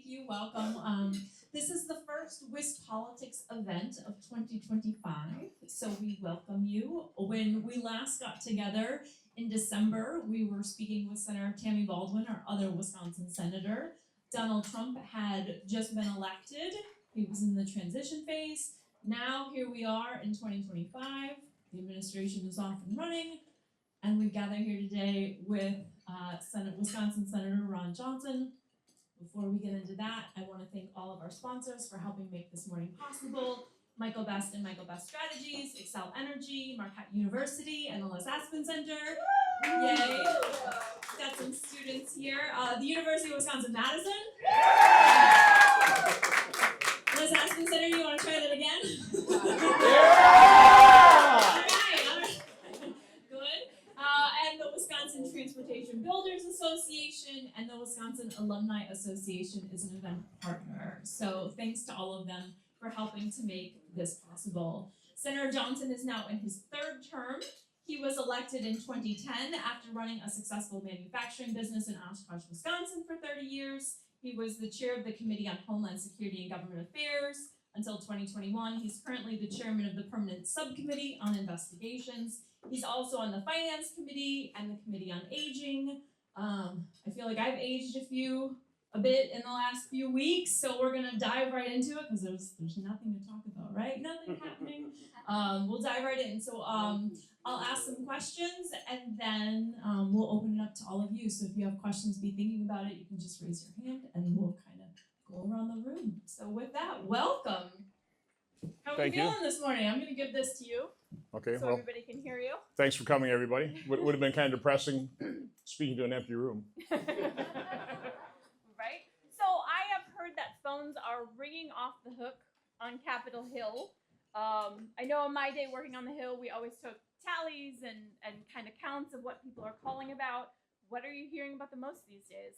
Thank you. Welcome. This is the first WisPolitics event of 2025, so we welcome you. When we last got together in December, we were speaking with Senator Tammy Baldwin, our other Wisconsin senator. Donald Trump had just been elected. He was in the transition phase. Now here we are in 2025. The administration is off and running, and we gather here today with Wisconsin Senator Ron Johnson. Before we get into that, I want to thank all of our sponsors for helping make this morning possible. Michael Best and Michael Best Strategies, Excel Energy, Marquette University, and the Les Aspin Center. Yay! Got some students here. The University of Wisconsin-Madison. Les Aspin Center, you want to try that again? All right. Good. And the Wisconsin Transportation Builders Association and the Wisconsin Alumni Association is an event partner. So thanks to all of them for helping to make this possible. Senator Johnson is now in his third term. He was elected in 2010 after running a successful manufacturing business in Oshkosh, Wisconsin for 30 years. He was the chair of the Committee on Homeland Security and Government Affairs until 2021. He's currently the chairman of the permanent subcommittee on investigations. He's also on the Finance Committee and the Committee on Aging. I feel like I've aged a bit in the last few weeks, so we're gonna dive right into it because there's nothing to talk about, right? Nothing happening. We'll dive right in. So I'll ask some questions and then we'll open it up to all of you. So if you have questions, be thinking about it. You can just raise your hand and we'll kind of go around the room. So with that, welcome. How are you feeling this morning? I'm gonna give this to you. Okay, so well, everybody can hear you. Thanks for coming, everybody. Would have been kind of depressing speaking to an empty room. Right? So I have heard that phones are ringing off the hook on Capitol Hill. I know in my day working on the Hill, we always took tallies and kind of counts of what people are calling about. What are you hearing about the most these days?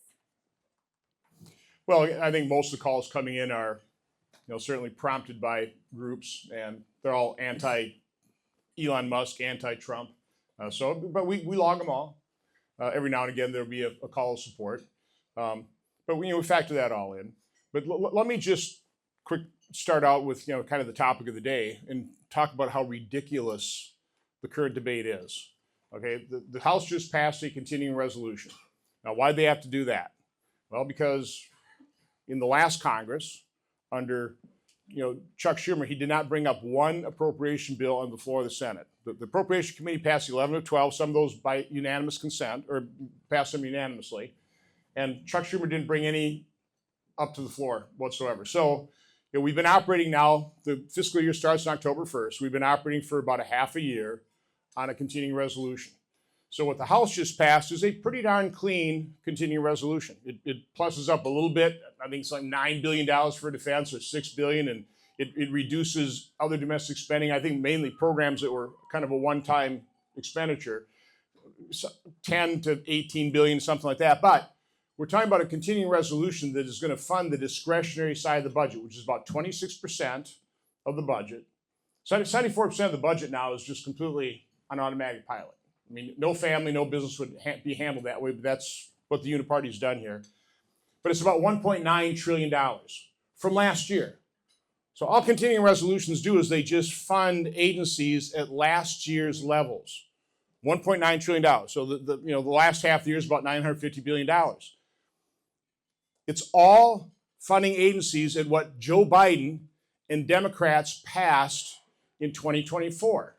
Well, I think most of the calls coming in are, certainly prompted by groups, and they're all anti-Elon Musk, anti-Trump. But we log them all. Every now and again, there'll be a call of support. But we factor that all in. But let me just start out with kind of the topic of the day and talk about how ridiculous the current debate is. Okay, the House just passed a continuing resolution. Now, why'd they have to do that? Well, because in the last Congress, under Chuck Schumer, he did not bring up one appropriation bill on the floor of the Senate. The Appropriation Committee passed 11 of 12, some of those by unanimous consent, or passed them unanimously. And Chuck Schumer didn't bring any up to the floor whatsoever. So we've been operating now, the fiscal year starts on October 1st. We've been operating for about a half a year on a continuing resolution. So what the House just passed is a pretty darn clean continuing resolution. It pluses up a little bit. I think it's like $9 billion for defense or $6 billion, and it reduces other domestic spending. I think mainly programs that were kind of a one-time expenditure, 10 to 18 billion, something like that. But we're talking about a continuing resolution that is going to fund the discretionary side of the budget, which is about 26% of the budget. 74% of the budget now is just completely on automatic pilot. I mean, no family, no business would be handled that way, but that's what the Uniparty's done here. But it's about $1.9 trillion from last year. So all continuing resolutions do is they just fund agencies at last year's levels. $1.9 trillion. So the last half of the year is about $950 billion. It's all funding agencies at what Joe Biden and Democrats passed in 2024.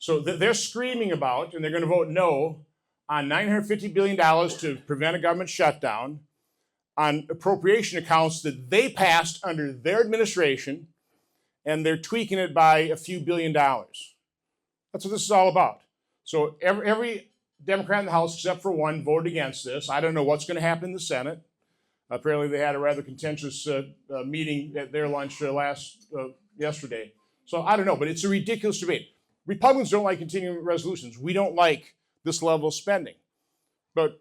So they're screaming about, and they're going to vote no, on $950 billion to prevent a government shutdown, on appropriation accounts that they passed under their administration, and they're tweaking it by a few $billion. That's what this is all about. So every Democrat in the House, except for one, voted against this. I don't know what's going to happen in the Senate. Apparently they had a rather contentious meeting at their lunch yesterday. So I don't know, but it's a ridiculous debate. Republicans don't like continuing resolutions. We don't like this level of spending. But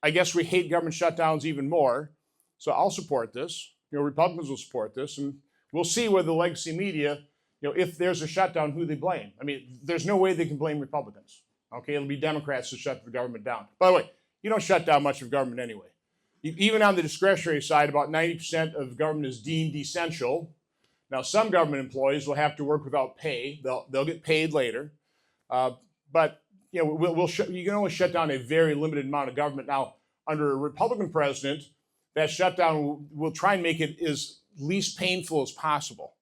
I guess we hate government shutdowns even more. So I'll support this. Republicans will support this. And we'll see whether the legacy media, if there's a shutdown, who they blame. I mean, there's no way they can blame Republicans. Okay, it'll be Democrats to shut the government down. By the way, you don't shut down much of government anyway. Even on the discretionary side, about 90% of government is deemed essential. Now, some government employees will have to work without pay. They'll get paid later. But you know, you can only shut down a very limited amount of government. Now, under a Republican president, that shutdown will try and make it as least painful as possible.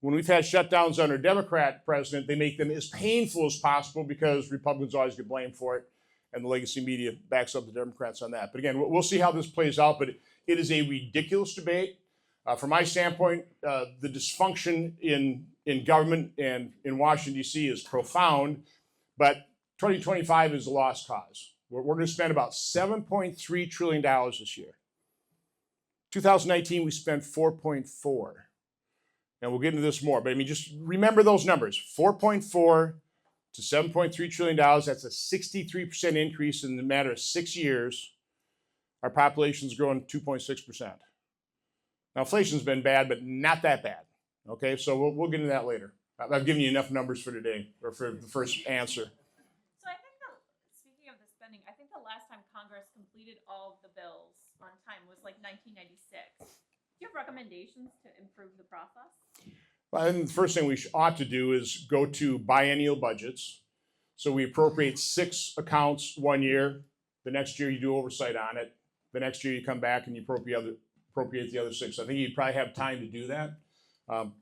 When we've had shutdowns under a Democrat president, they make them as painful as possible because Republicans always get blamed for it, and the legacy media backs up the Democrats on that. But again, we'll see how this plays out, but it is a ridiculous debate. From my standpoint, the dysfunction in government and in Washington, D.C. is profound, but 2025 is a lost cause. We're going to spend about $7.3 trillion this year. 2019, we spent 4.4. And we'll get into this more, but I mean, just remember those numbers, 4.4 to $7.3 trillion. That's a 63% increase in the matter of 6 years. Our population's grown 2.6%. Now, inflation's been bad, but not that bad. Okay, so we'll get into that later. I've given you enough numbers for today, or for the first answer. So I think speaking of the spending, I think the last time Congress completed all of the bills on time was like 1996. Do you have recommendations to improve the process? Well, I think the first thing we ought to do is go to biennial budgets. So we appropriate 6 accounts 1 year. The next year you do oversight on it. The next year you come back and you appropriate the other 6. I think you'd probably have time to do that.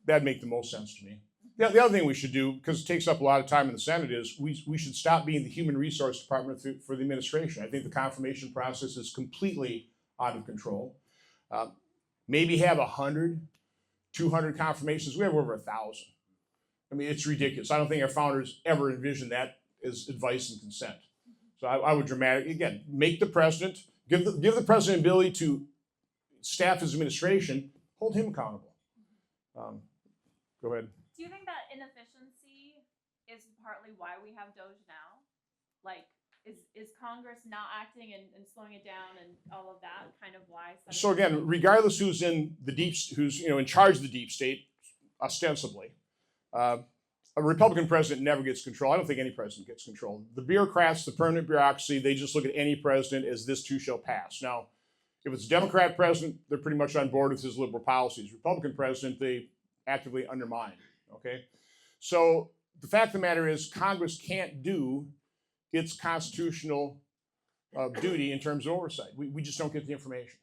That'd make the most sense to me. The other thing we should do, because it takes up a lot of time in the Senate, is we should stop being the human resource department for the administration. I think the confirmation process is completely out of control. Maybe have 100, 200 confirmations. We have over 1,000. I mean, it's ridiculous. I don't think our founders ever envisioned that as advice and consent. So I would again, make the president, give the president ability to staff his administration, hold him accountable. Go ahead. Do you think that inefficiency is partly why we have DOGE now? Like, is Congress not acting and slowing it down and all of that kind of why? So again, regardless who's in charge of the deep state, ostensibly, a Republican president never gets control. I don't think any president gets control. The bureaucrats, the permanent bureaucracy, they just look at any president as this too shall pass. Now, if it's a Democrat president, they're pretty much on board with his liberal policies. Republican president, they actively undermine. Okay, so the fact of the matter is, Congress can't do its constitutional duty in terms of oversight. We just don't get the information.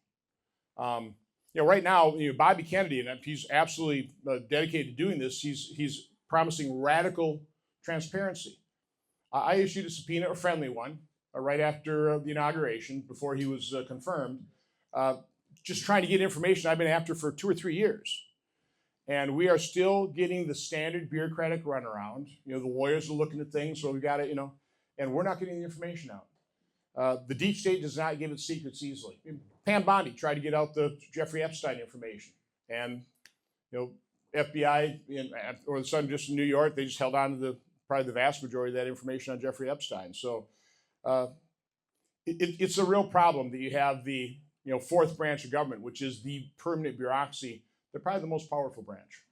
Right now, Bobby Kennedy, and he's absolutely dedicated to doing this. He's promising radical transparency. I issued a subpoena, a friendly one, right after the inauguration, before he was confirmed, just trying to get information I've been after for 2 or 3 years. And we are still getting the standard bureaucratic runaround. The lawyers are looking at things, so we got to, and we're not getting the information out. The deep state does not give its secrets easily. Pam Bondi tried to get out the Jeffrey Epstein information, and FBI or the Southern District of New York, they just held on to probably the vast majority of that information on Jeffrey Epstein. So it's a real problem that you have the fourth branch of government, which is the permanent bureaucracy. They're probably the most powerful branch.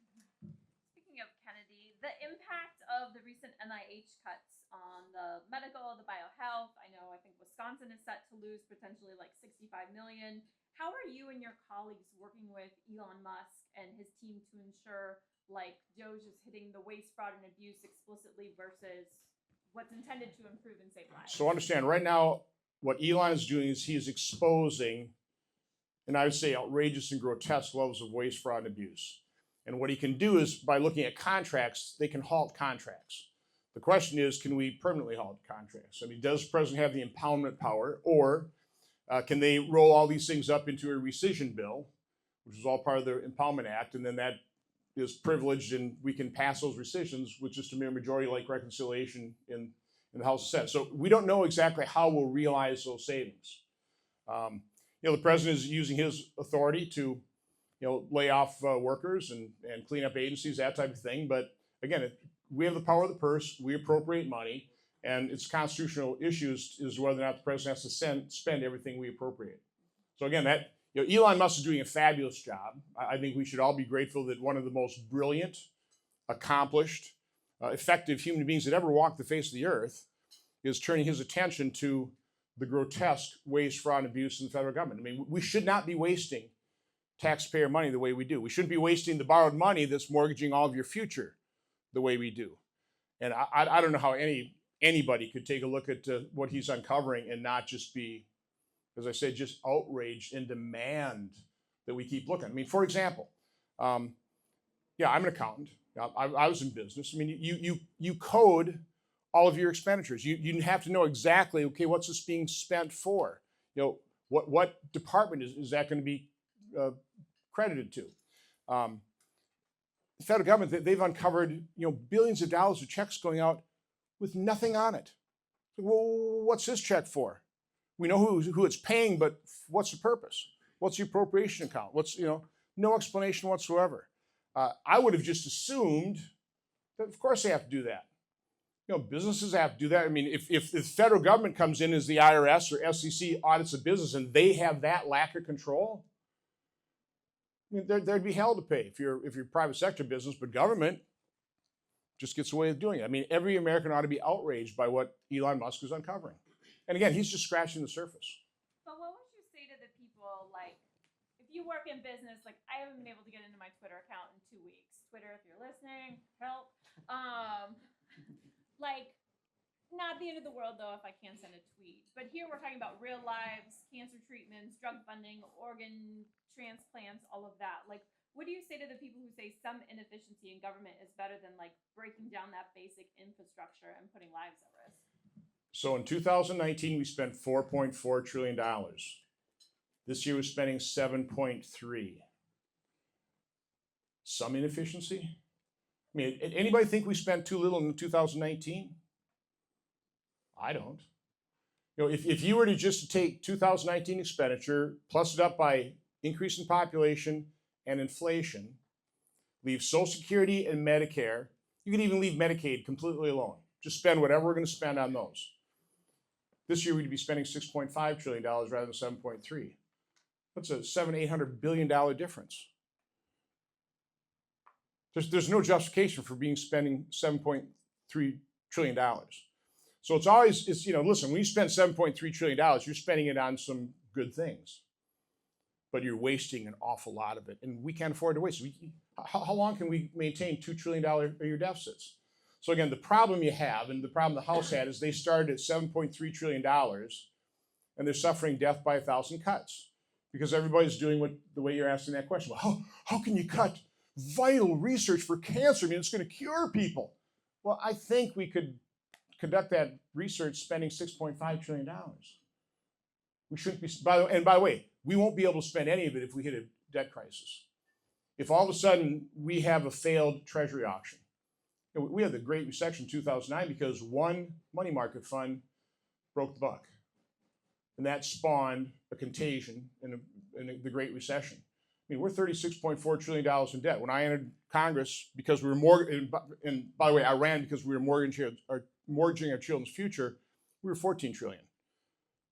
Speaking of Kennedy, the impact of the recent NIH cuts on the medical, the biohealth. I think Wisconsin is set to lose potentially like $65 million. How are you and your colleagues working with Elon Musk and his team to ensure like DOGE is hitting the waste, fraud, and abuse explicitly versus what's intended to improve and save lives? So understand, right now, what Elon is doing is he is exposing, and I would say outrageous and grotesque levels of waste, fraud, and abuse. And what he can do is, by looking at contracts, they can halt contracts. The question is, can we permanently halt contracts? I mean, does the president have the impoundment power, or can they roll all these things up into a rescission bill, which is all part of the Impoundment Act, and then that is privileged, and we can pass those rescissions with just a mere majority-like reconciliation in the House and Senate. So we don't know exactly how we'll realize those savings. The president is using his authority to, lay off workers and clean up agencies, that type of thing. But again, we have the power of the purse. We appropriate money, and it's constitutional issues as to whether or not the president has to spend everything we appropriate. So again, Elon Musk is doing a fabulous job. I think we should all be grateful that one of the most brilliant, accomplished, effective human beings that ever walked the face of the earth is turning his attention to the grotesque waste, fraud, and abuse in the federal government. I mean, we should not be wasting taxpayer money the way we do. We shouldn't be wasting the borrowed money that's mortgaging all of your future the way we do. And I don't know how anybody could take a look at what he's uncovering and not just be, as I said, just outraged and demand that we keep looking. I mean, for example, yeah, I'm an accountant. I was in business. I mean, you code all of your expenditures. You have to know exactly, okay, what's this being spent for? You know, what department is that going to be credited to? The federal government, they've uncovered, billions of dollars of checks going out with nothing on it. Well, what's this check for? We know who it's paying, but what's the purpose? What's the appropriation account? What's, no explanation whatsoever. I would have just assumed that, of course, they have to do that. Businesses have to do that. I mean, if the federal government comes in as the IRS or SEC audits a business and they have that lack of control, I mean, there'd be hell to pay if you're private sector business, but government just gets away with doing it. I mean, every American ought to be outraged by what Elon Musk is uncovering. And again, he's just scratching the surface. But what would you say to the people, like, if you work in business, like, I haven't been able to get into my Twitter account in 2 weeks. Twitter, if you're listening, help. Like, not the end of the world, though, if I can't send a tweet. But here we're talking about real lives, cancer treatments, drug funding, organ transplants, all of that. Like, what do you say to the people who say some inefficiency in government is better than, like, breaking down that basic infrastructure and putting lives at risk? So in 2019, we spent $4.4 trillion. This year we're spending 7.3. Some inefficiency? I mean, anybody think we spent too little in 2019? I don't. If you were to just take 2019 expenditure, plus it up by increase in population and inflation, leave Social Security and Medicare, you could even leave Medicaid completely alone. Just spend whatever we're going to spend on those. This year we'd be spending $6.5 trillion rather than 7.3. That's a $700–800 billion difference. There's no justification for spending $7.3 trillion. So it's always, listen, when you spend $7.3 trillion, you're spending it on some good things, but you're wasting an awful lot of it, and we can't afford to waste. How long can we maintain $2 trillion a year deficits? So again, the problem you have, and the problem the House had, is they started at $7.3 trillion, and they're suffering death by 1,000 cuts, because everybody's doing the way you're asking that question. Well, how can you cut vital research for cancer? I mean, it's going to cure people. Well, I think we could conduct that research spending $6.5 trillion. We shouldn't be, by the way, we won't be able to spend any of it if we hit a debt crisis. If all of a sudden we have a failed treasury auction. We had the Great Recession in 2009 because one money market fund broke the buck. And that spawned a contagion in the Great Recession. I mean, we're $36.4 trillion in debt. When I entered Congress, because we were and by the way, I ran because we were mortgaging our children's future, we were $14 trillion.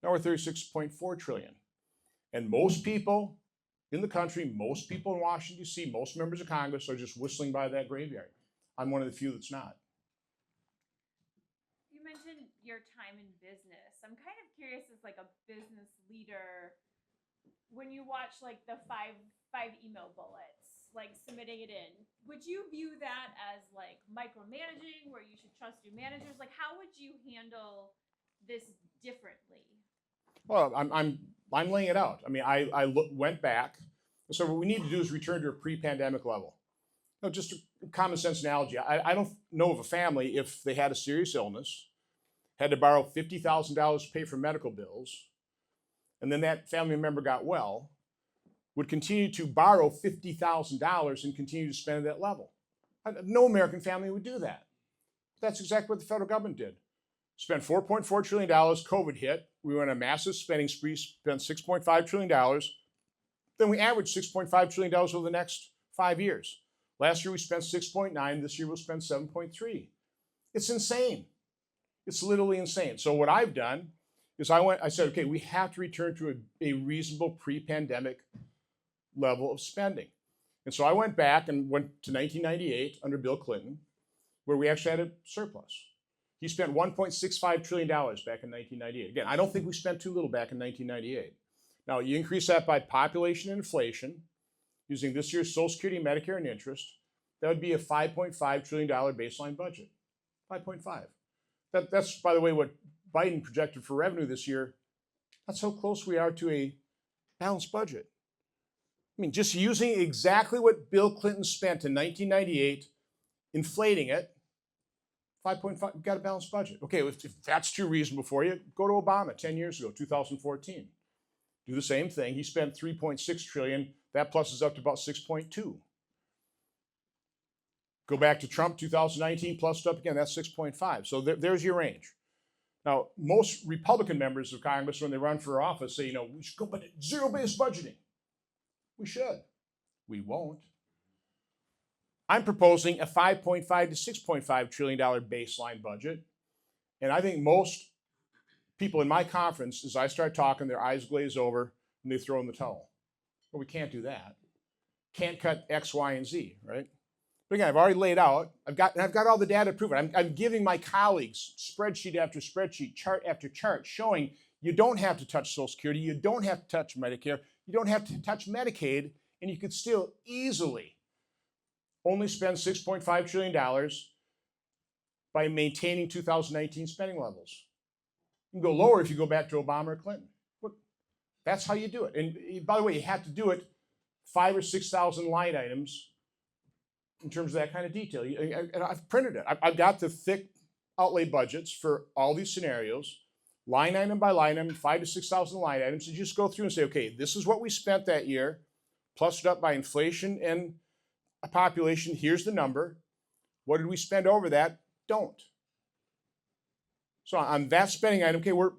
Now we're $36.4 trillion. And most people in the country, most people in Washington, D.C., most members of Congress are just whistling by that graveyard. I'm one of the few that's not. You mentioned your time in business. I'm kind of curious as like a business leader, when you watch like the five email bullets, like submitting it in, would you view that as like micromanaging where you should trust your managers? Like, how would you handle this differently? Well, I'm laying it out. I mean, I went back. So what we need to do is return to a pre-pandemic level. Just a common sense analogy. I don't know of a family, if they had a serious illness, had to borrow $50,000 to pay for medical bills, and then that family member got well, would continue to borrow $50,000 and continue to spend at that level. No American family would do that. That's exactly what the federal government did. Spent $4.4 trillion, COVID hit, we went on a massive spending spree, spent $6.5 trillion, then we averaged $6.5 trillion over the next 5 years. Last year we spent 6.9, this year we'll spend 7.3. It's insane. It's literally insane. So what I've done is I said, okay, we have to return to a reasonable pre-pandemic level of spending. And so I went back and went to 1998 under Bill Clinton, where we actually had a surplus. He spent $1.65 trillion back in 1998. Again, I don't think we spent too little back in 1998. Now, you increase that by population and inflation, using this year's Social Security, Medicare, and interest, that would be a $5.5 trillion baseline budget. 5.5. That's, by the way, what Biden projected for revenue this year. That's how close we are to a balanced budget. I mean, just using exactly what Bill Clinton spent in 1998, inflating it, 5.5, you've got a balanced budget. Okay, if that's too reasonable for you, go to Obama 10 years ago, 2014. Do the same thing. He spent $3.6 trillion. That plus is up to about 6.2. Go back to Trump, 2019, plus up again, that's 6.5. So there's your range. Now, most Republican members of Congress, when they run for office, say, we should go by zero-based budgeting. We should. We won't. I'm proposing a $5.5 to $6.5 trillion baseline budget. And I think most people in my conference, as I start talking, their eyes glaze over and they throw in the towel. Well, we can't do that. Can't cut X, Y, and Z, right? But again, I've already laid out, I've got all the data to prove it. I'm giving my colleagues spreadsheet after spreadsheet, chart after chart, showing you don't have to touch Social Security, you don't have to touch Medicare, you don't have to touch Medicaid, and you could still easily only spend $6.5 trillion by maintaining 2019 spending levels. You can go lower if you go back to Obama or Clinton. But that's how you do it. And by the way, you have to do it 5,000 or 6,000 line items in terms of that kind of detail. And I've printed it. I've got the thick outlay budgets for all these scenarios, line item by line item, 5,000 to 6,000 line items. You just go through and say, okay, this is what we spent that year, plus it up by inflation and a population. Here's the number. What did we spend over that? Don't. So on that spending item, okay, we're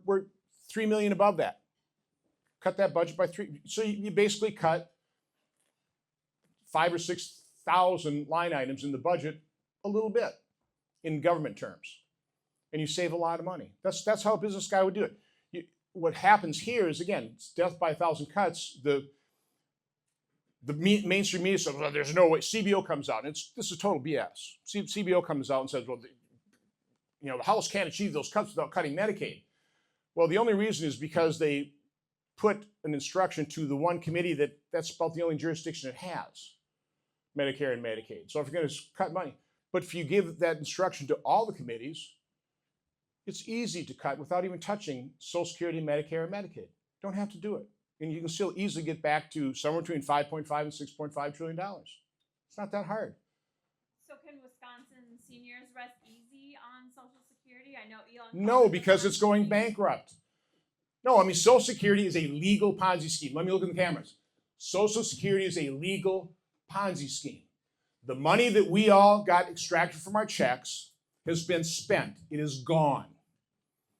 $3 million above that. Cut that budget by 3. So you basically cut 5,000 or 6,000 line items in the budget a little bit in government terms, and you save a lot of money. That's how a business guy would do it. What happens here is, again, it's death by 1,000 cuts. The mainstream media says, well, there's no way. CBO comes out, and this is total BS. CBO comes out and says, well, the House can't achieve those cuts without cutting Medicaid. Well, the only reason is because they put an instruction to the one committee that's about the only jurisdiction it has, Medicare and Medicaid. So if you're going to cut money, but if you give that instruction to all the committees, it's easy to cut without even touching Social Security, Medicare, and Medicaid. Don't have to do it. And you can still easily get back to somewhere between $5.5 and $6.5 trillion. It's not that hard. So can Wisconsin seniors rest easy on Social Security? I know Elon. No, because it's going bankrupt. No, I mean, Social Security is a legal Ponzi scheme. Let me look at the cameras. Social Security is a legal Ponzi scheme. The money that we all got extracted from our checks has been spent. It is gone.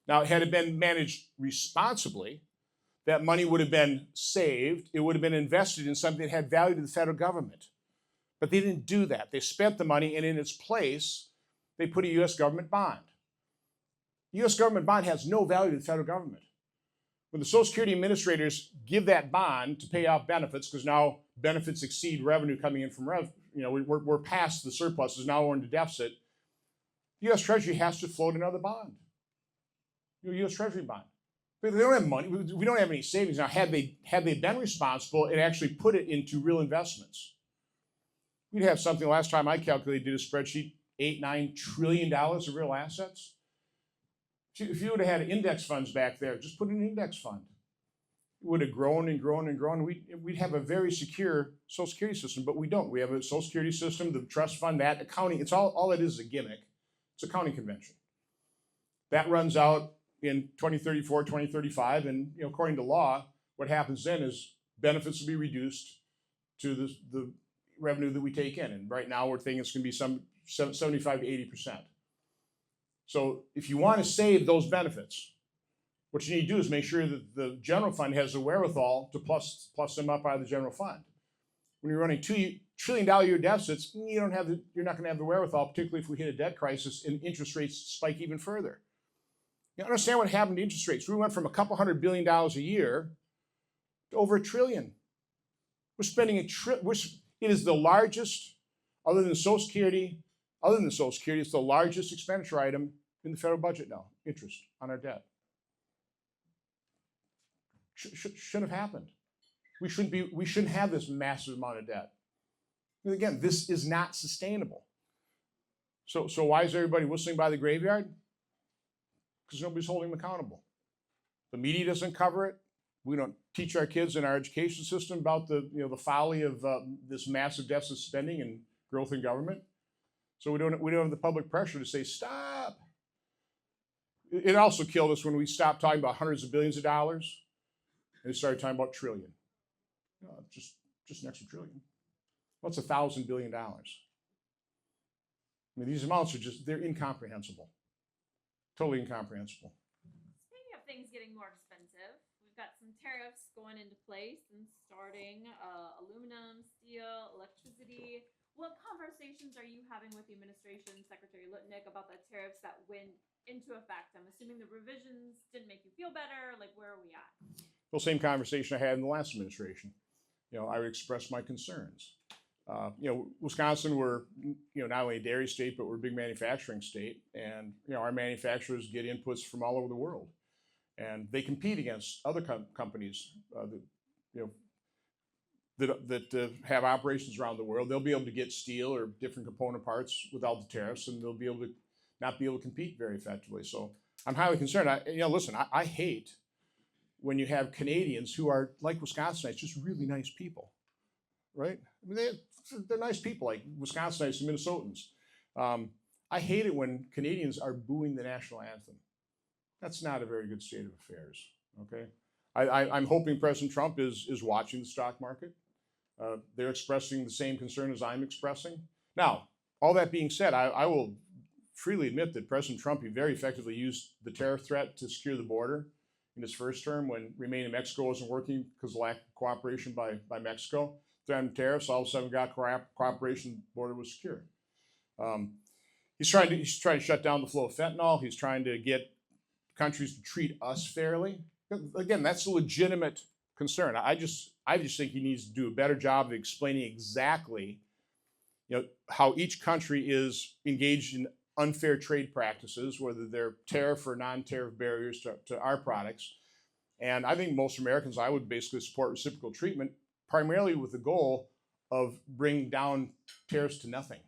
Now, had it been managed responsibly, that money would have been saved. It would have been invested in something that had value to the federal government. But they didn't do that. They spent the money, and in its place, they put a U.S. government bond. The U.S. government bond has no value to the federal government. When the Social Security administrators give that bond to pay off benefits, because now benefits exceed revenue coming in from we're past the surpluses, now we're in the deficit, the U.S. Treasury has to float another bond, U.S. Treasury bond. But they don't have money. We don't have any savings. Now, had they been responsible and actually put it into real investments, we'd have something, last time I calculated, did a spreadsheet, $8-9 trillion of real assets. If you would have had index funds back there, just put in an index fund. It would have grown and grown and grown. We'd have a very secure Social Security system, but we don't. We have a Social Security system, the trust fund, that accounting. It's all it is a gimmick. It's a accounting convention. That runs out in 2034, 2035, and according to law, what happens then is benefits will be reduced to the revenue that we take in. And right now we're thinking it's going to be some 75 to 80%. So if you want to save those benefits, what you need to do is make sure that the general fund has the wherewithal to plus them up out of the general fund. When you're running $2 trillion a year deficits, you're not going to have the wherewithal, particularly if we hit a debt crisis and interest rates spike even further. You understand what happened to interest rates? We went from a couple $100 billion a year to over $1 trillion. We're spending it is the largest, other than Social Security, it's the largest expenditure item in the federal budget now, interest on our debt. Shouldn't have happened. We shouldn't have this massive amount of debt. And again, this is not sustainable. So why is everybody whistling by the graveyard? Because nobody's holding them accountable. The media doesn't cover it. We don't teach our kids in our education system about the folly of this massive deficit spending and growth in government. So we don't have the public pressure to say stop. It also killed us when we stopped talking about hundreds of billions of dollars and started talking about trillion. Just an extra trillion. What's $1,000 billion? I mean, these amounts they're incomprehensible. Totally incomprehensible. Speaking of things getting more expensive, we've got some tariffs going into place and starting aluminum, steel, electricity. What conversations are you having with the administration, Secretary Lutnick, about the tariffs that went into effect? I'm assuming the revisions didn't make you feel better. Like, where are we at? Well, same conversation I had in the last administration. I expressed my concerns. Wisconsin, we're not only a dairy state, but we're a big manufacturing state, and our manufacturers get inputs from all over the world, and they compete against other companies that have operations around the world. They'll be able to get steel or different component parts without the tariffs, and they'll be able to not be able to compete very effectively. So I'm highly concerned. Listen, I hate when you have Canadians who are like Wisconsinites, just really nice people, right? I mean, they're nice people, like Wisconsinites and Minnesotans. I hate it when Canadians are booing the national anthem. That's not a very good state of affairs, okay? I'm hoping President Trump is watching the stock market. They're expressing the same concern as I'm expressing. Now, all that being said, I will freely admit that President Trump, he very effectively used the tariff threat to secure the border in his first term when Remain in Mexico wasn't working because of lack of cooperation by Mexico. Threatened tariffs, all of a sudden we got cooperation, the border was secure. He's trying to shut down the flow of fentanyl. He's trying to get countries to treat us fairly. Again, that's a legitimate concern. I just think he needs to do a better job of explaining exactly, how each country is engaged in unfair trade practices, whether they're tariff or non-tariff barriers to our products. And I think most Americans, I would basically support reciprocal treatment, primarily with the goal of bringing down tariffs to nothing,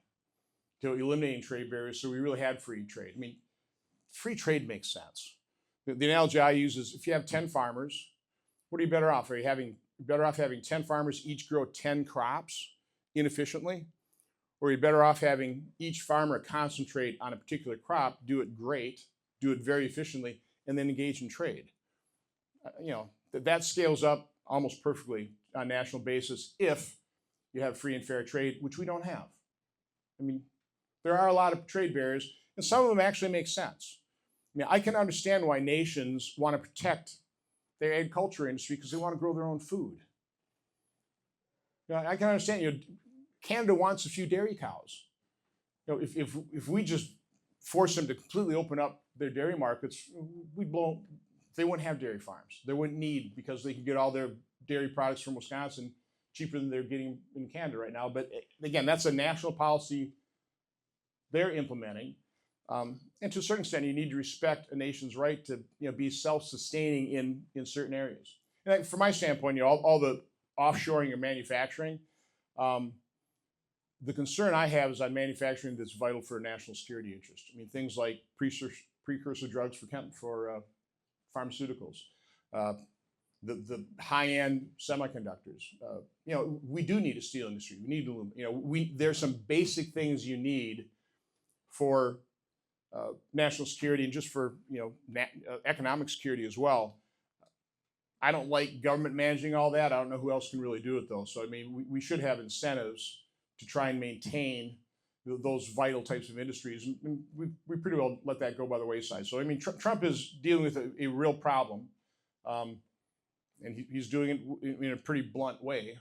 to eliminating trade barriers so we really had free trade. I mean, free trade makes sense. The analogy I use is if you have 10 farmers, what are you better off? Are you better off having 10 farmers each grow 10 crops inefficiently? Or are you better off having each farmer concentrate on a particular crop, do it great, do it very efficiently, and then engage in trade? That scales up almost perfectly on a national basis if you have free and fair trade, which we don't have. I mean, there are a lot of trade barriers, and some of them actually make sense. I mean, I can understand why nations want to protect their agriculture industry because they want to grow their own food. I can understand, Canada wants a few dairy cows. If we just force them to completely open up their dairy markets, they wouldn't have dairy farms. They wouldn't need, because they can get all their dairy products from Wisconsin cheaper than they're getting in Canada right now. But again, that's a national policy they're implementing. And to a certain extent, you need to respect a nation's right to be self-sustaining in certain areas. And from my standpoint, all the offshoring of manufacturing, the concern I have is on manufacturing that's vital for national security interest. I mean, things like precursor drugs for pharmaceuticals, the high-end semiconductors. We do need a steel industry. We need aluminum. There's some basic things you need for national security and just for economic security as well. I don't like government managing all that. I don't know who else can really do it though. So I mean, we should have incentives to try and maintain those vital types of industries, and we pretty well let that go by the wayside. So I mean, Trump is dealing with a real problem, and he's doing it in a pretty blunt way.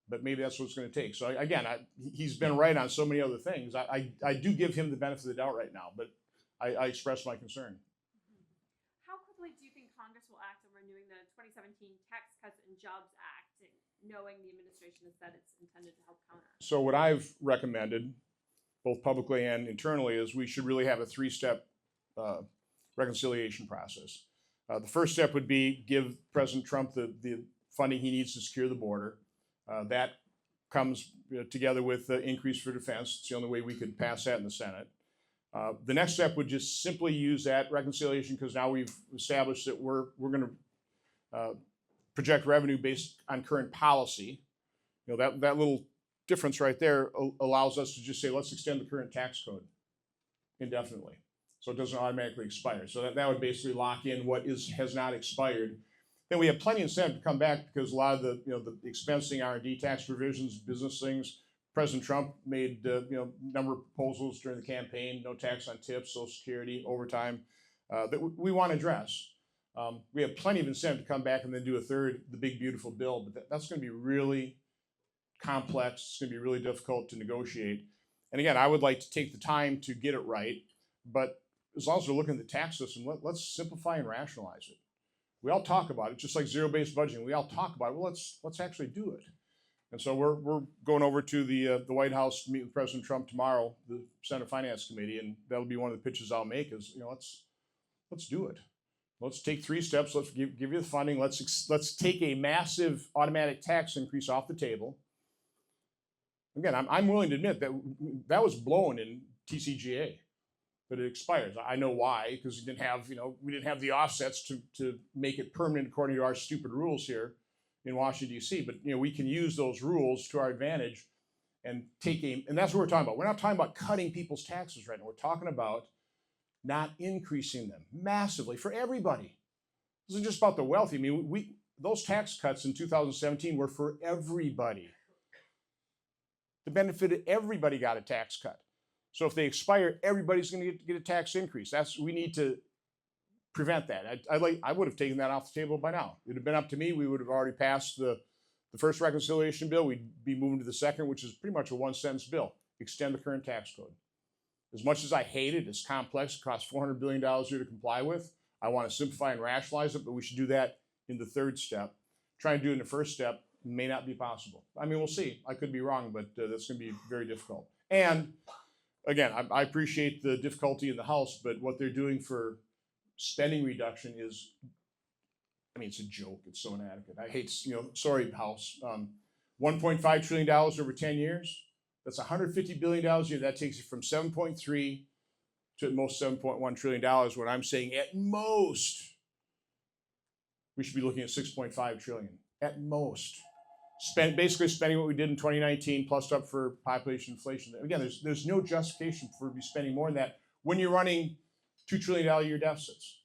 But maybe that's what it's going to take. So again, he's been right on so many other things. I do give him the benefit of the doubt right now, but I express my concern. How quickly do you think Congress will act on renewing the 2017 Tax Cuts and Jobs Act, knowing the administration has said it's intended to help counter? So what I've recommended, both publicly and internally, is we should really have a three-step reconciliation process. The first step would be give President Trump the funding he needs to secure the border. That comes together with the increase for defense. It's the only way we could pass that in the Senate. The next step would just simply use that reconciliation, because now we've established that we're going to project revenue based on current policy. That little difference right there allows us to just say, let's extend the current tax code indefinitely, so it doesn't automatically expire. So that would basically lock in what has not expired. Then we have plenty of incentive to come back, because a lot of the the expensing, R&D tax provisions, business things. President Trump made number of proposals during the campaign: no tax on tips, Social Security, overtime, that we want to address. We have plenty of incentive to come back and then do a third, the big beautiful bill, but that's going to be really complex. It's going to be really difficult to negotiate. And again, I would like to take the time to get it right, but as long as we're looking at the tax system, let's simplify and rationalize it. We all talk about it, just like zero-based budgeting. We all talk about it. Well, let's actually do it. And so we're going over to the White House to meet with President Trump tomorrow, the Senate Finance Committee, and that'll be one of the pitches I'll make. Is let's do it. Let's take 3 steps. Let's give you the funding. Let's take a massive automatic tax increase off the table. Again, I'm willing to admit that was blown in TCJA, that it expires. I know why, because we didn't have the offsets to make it permanent according to our stupid rules here in Washington, D.C. But we can use those rules to our advantage and and that's what we're talking about. We're not talking about cutting people's taxes right now. We're talking about not increasing them massively for everybody. This isn't just about the wealthy. I mean, those tax cuts in 2017 were for everybody. The benefit of everybody got a tax cut. So if they expire, everybody's going to get a tax increase. We need to prevent that. I would have taken that off the table by now. It would have been up to me. We would have already passed the first reconciliation bill. We'd be moving to the second, which is pretty much a one-sentence bill. Extend the current tax code. As much as I hate it, it's complex. It costs $400 billion a year to comply with. I want to simplify and rationalize it, but we should do that in the third step. Trying to do it in the first step may not be possible. I mean, we'll see. I could be wrong, but that's going to be very difficult. And again, I appreciate the difficulty in the House, but what they're doing for spending reduction is, it's a joke. It's so inadequate. I hate, sorry, House. $1.5 trillion over 10 years. That's $150 billion a year. That takes you from 7.3 to at most $7.1 trillion, when I'm saying at most we should be looking at 6.5 trillion. At most. Basically spending what we did in 2019 plus up for population inflation. Again, there's no justification for spending more than that when you're running $2 trillion a year deficits.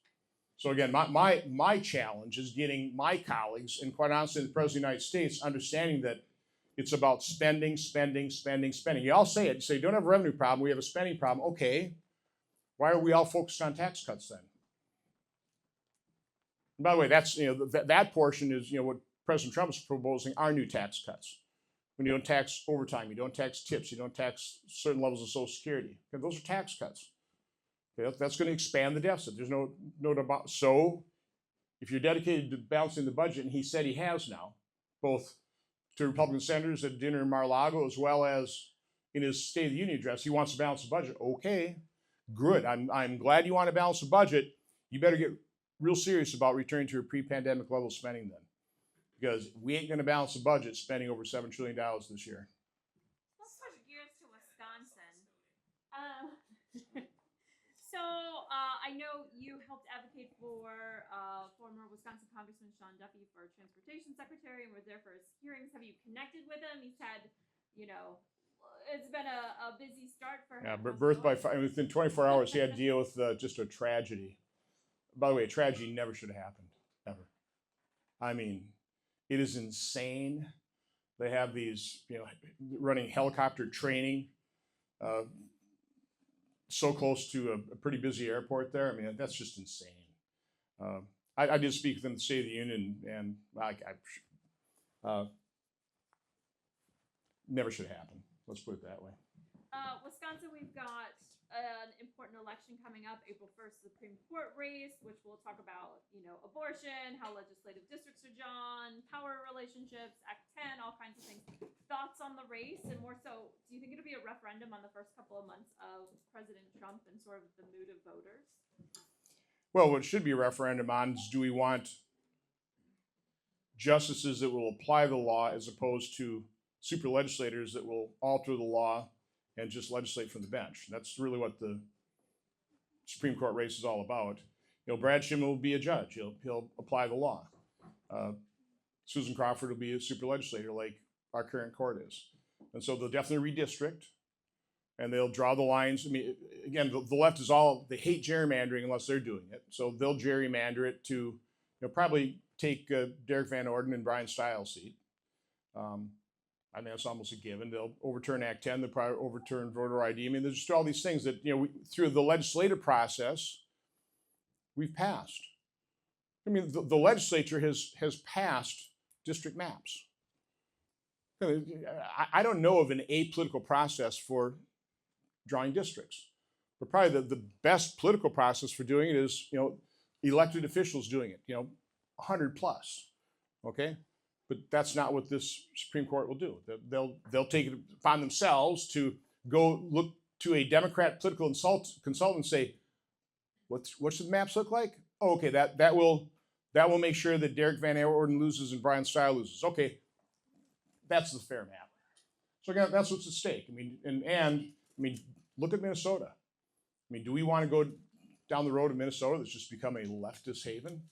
So again, my challenge is getting my colleagues, and quite honestly the President of the United States, understanding that it's about spending, spending, spending, spending. You all say it. You say, don't have a revenue problem, we have a spending problem. Okay, why are we all focused on tax cuts then? And by the way, that's that portion is what President Trump is proposing are new tax cuts. When you don't tax overtime, you don't tax tips, you don't tax certain levels of Social Security. Okay, those are tax cuts. Okay, that's going to expand the deficit. There's no doubt. So if you're dedicated to balancing the budget, and he said he has now, both to Republican senators at dinner in Mar-a-Lago as well as in his State of the Union address, he wants to balance the budget. Okay, good. I'm glad you want to balance the budget. You better get real serious about returning to a pre-pandemic level of spending then, because we ain't going to balance the budget spending over $7 trillion this year. Let's switch gears to Wisconsin. So I know you helped advocate for former Wisconsin Congressman Sean Duffy for Transportation Secretary and were there for his hearings. Have you connected with him? He's had, it's been a busy start for him. Yeah, but birth by fire. Within 24 hours, he had to deal with just a tragedy. By the way, a tragedy never should have happened, ever. I mean, it is insane. They have these, running helicopter training so close to a pretty busy airport there. I mean, that's just insane. I did speak with them at the State of the Union, and never should have happened. Let's put it that way. Wisconsin, we've got an important election coming up, April 1st, Supreme Court race, which we'll talk about, abortion, how legislative districts are drawn, power relationships, Act 10, all kinds of things. Thoughts on the race, and more so, do you think it'll be a referendum on the first couple of months of President Trump and sort of the mood of voters? Well, what it should be a referendum on is, do we want justices that will apply the law as opposed to super legislators that will alter the law and just legislate from the bench? That's really what the Supreme Court race is all about. Brad Schimmel will be a judge. He'll apply the law. Susan Crawford will be a super legislator like our current court is. And so they'll definitely redistrict, and they'll draw the lines. I mean, again, the left is they hate gerrymandering unless they're doing it. So they'll gerrymander it to probably take Derek Van Orden and Brian Stiles' seat. I mean, that's almost a given. They'll overturn Act 10. They'll probably overturn voter ID. I mean, there's just all these things that, through the legislative process, we've passed. I mean, the legislature has passed district maps. I don't know of an apolitical process for drawing districts, but probably the best political process for doing it is, elected officials doing it, 100 plus, okay? But that's not what this Supreme Court will do. They'll take it upon themselves to go look to a Democrat political consultant and say, what should the maps look like? Oh, okay, that will make sure that Derek Van Orden loses and Brian Stiles loses. Okay, that's the fair map. So again, that's what's at stake. I mean, and look at Minnesota. I mean, do we want to go down the road of Minnesota that's just become a leftist haven?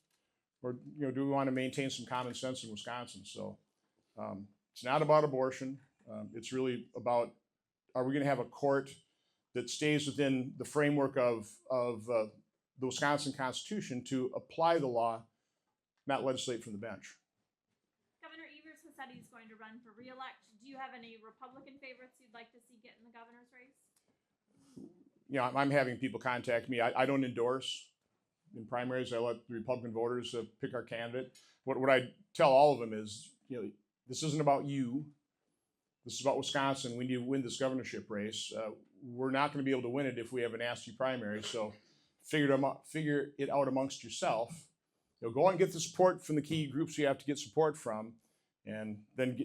Or do we want to maintain some common sense in Wisconsin? So it's not about abortion. It's really about, are we going to have a court that stays within the framework of the Wisconsin Constitution to apply the law, not legislate from the bench? Governor Evers has said he's going to run for re-election. Do you have any Republican favorites you'd like to see get in the governor's race? I'm having people contact me. I don't endorse in primaries. I let the Republican voters pick our candidate. What I tell all of them is, this isn't about you. This is about Wisconsin. We need to win this governorship race. We're not going to be able to win it if we have a nasty primary. So figure it out amongst yourself. Go and get the support from the key groups you have to get support from, and then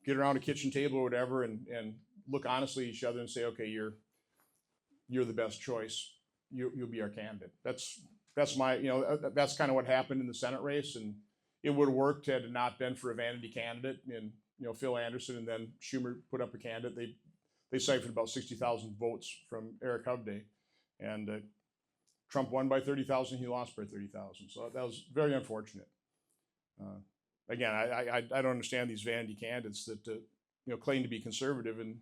get around a kitchen table or whatever, and look honestly at each other and say, okay, you're the best choice. You'll be our candidate. That's my, that's kind of what happened in the Senate race, and it would have worked had it not been for a vanity candidate and Phil Anderson, and then Schumer put up a candidate. They siphoned about 60,000 votes from Eric Hovde, and Trump won by 30,000. He lost by 30,000. So that was very unfortunate. Again, I don't understand these vanity candidates that claim to be conservative and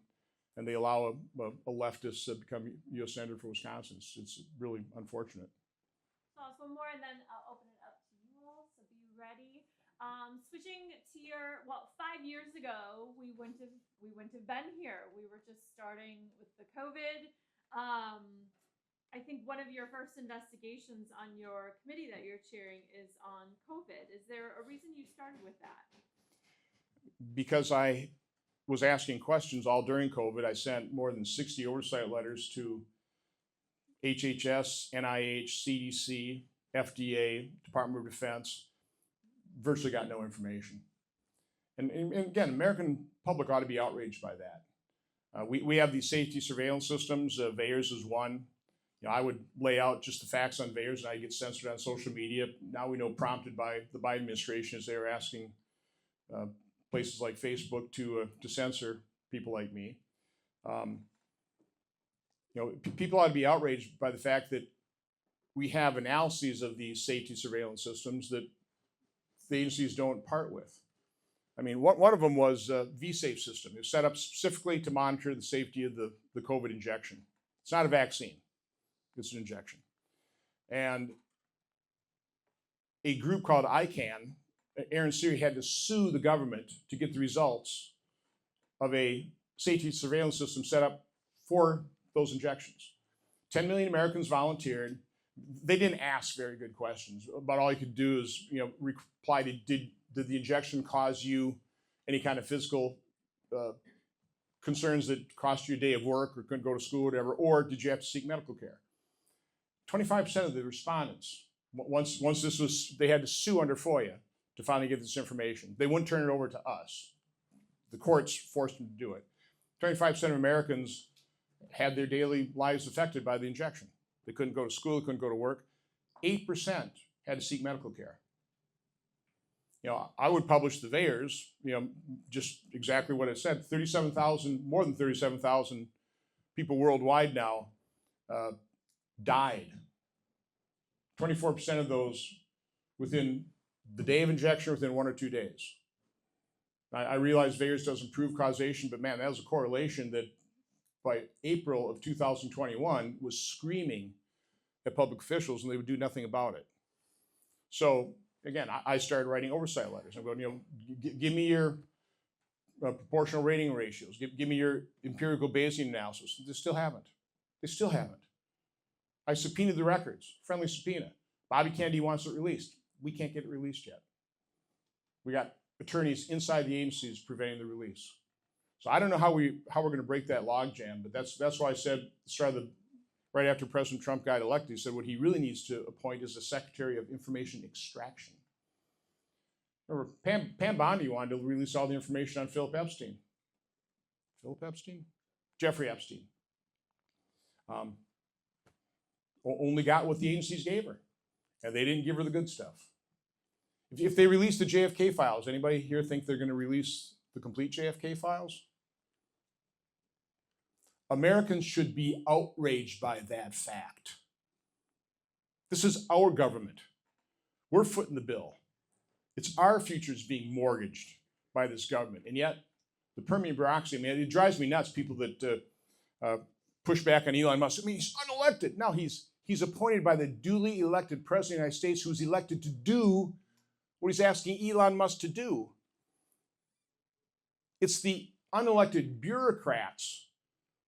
they allow a leftist to become U.S. Senator for Wisconsin. It's really unfortunate. So I'll ask one more, and then I'll open it up to you all, so be ready. Switching to 5 years ago, we wouldn't have been here. We were just starting with the COVID. I think one of your first investigations on your committee that you're chairing is on COVID. Is there a reason you started with that? Because I was asking questions all during COVID. I sent more than 60 oversight letters to HHS, NIH, CDC, FDA, Department of Defense. Virtually got no information. And again, American public ought to be outraged by that. We have these safety surveillance systems. VAERS is one. I would lay out just the facts on VAERS, and I get censored on social media. Now we know, prompted by the Biden administration, as they were asking places like Facebook to censor people like me. People ought to be outraged by the fact that we have analyses of these safety surveillance systems that the agencies don't part with. I mean, one of them was a V-Safe system. It was set up specifically to monitor the safety of the COVID injection. It's not a vaccine. It's an injection. And a group called ICANN, Aaron Siri, had to sue the government to get the results of a safety surveillance system set up for those injections. 10 million Americans volunteered. They didn't ask very good questions. But all you could do is, reply to, did the injection cause you any kind of physical concerns that cost you a day of work or couldn't go to school or whatever, or did you have to seek medical care? 25% of the respondents, once this was, they had to sue under FOIA to finally get this information. They wouldn't turn it over to us. The courts forced them to do it. 25% of Americans had their daily lives affected by the injection. They couldn't go to school, they couldn't go to work. 8% had to seek medical care. I would publish the VAERS, just exactly what it said. 37,000, more than 37,000 people worldwide now died. 24% of those within the day of injection, within 1 or 2 days. I realize VAERS doesn't prove causation, but man, that was a correlation that by April of 2021 was screaming at public officials, and they would do nothing about it. So again, I started writing oversight letters. I'm going, give me your proportional rating ratios. Give me your empirical Bayesian analysis. They still haven't. They still haven't. I subpoenaed the records, friendly subpoena. Bobby Kennedy wants it released. We can't get it released yet. We got attorneys inside the agencies preventing the release. So I don't know how we're going to break that logjam, but that's why I said, right after President Trump got elected, he said what he really needs to appoint is a Secretary of Information Extraction. Remember, Pam Bondi wanted to release all the information on Philip Epstein. Philip Epstein? Jeffrey Epstein. Only got what the agencies gave her, and they didn't give her the good stuff. If they release the JFK files, anybody here think they're going to release the complete JFK files? Americans should be outraged by that fact. This is our government. We're footing the bill. It's our futures being mortgaged by this government. And yet, the Permian bureaucracy, it drives me nuts, people that push back on Elon Musk. He's unelected. No, he's appointed by the duly elected President of the United States, who's elected to do what he's asking Elon Musk to do. It's the unelected bureaucrats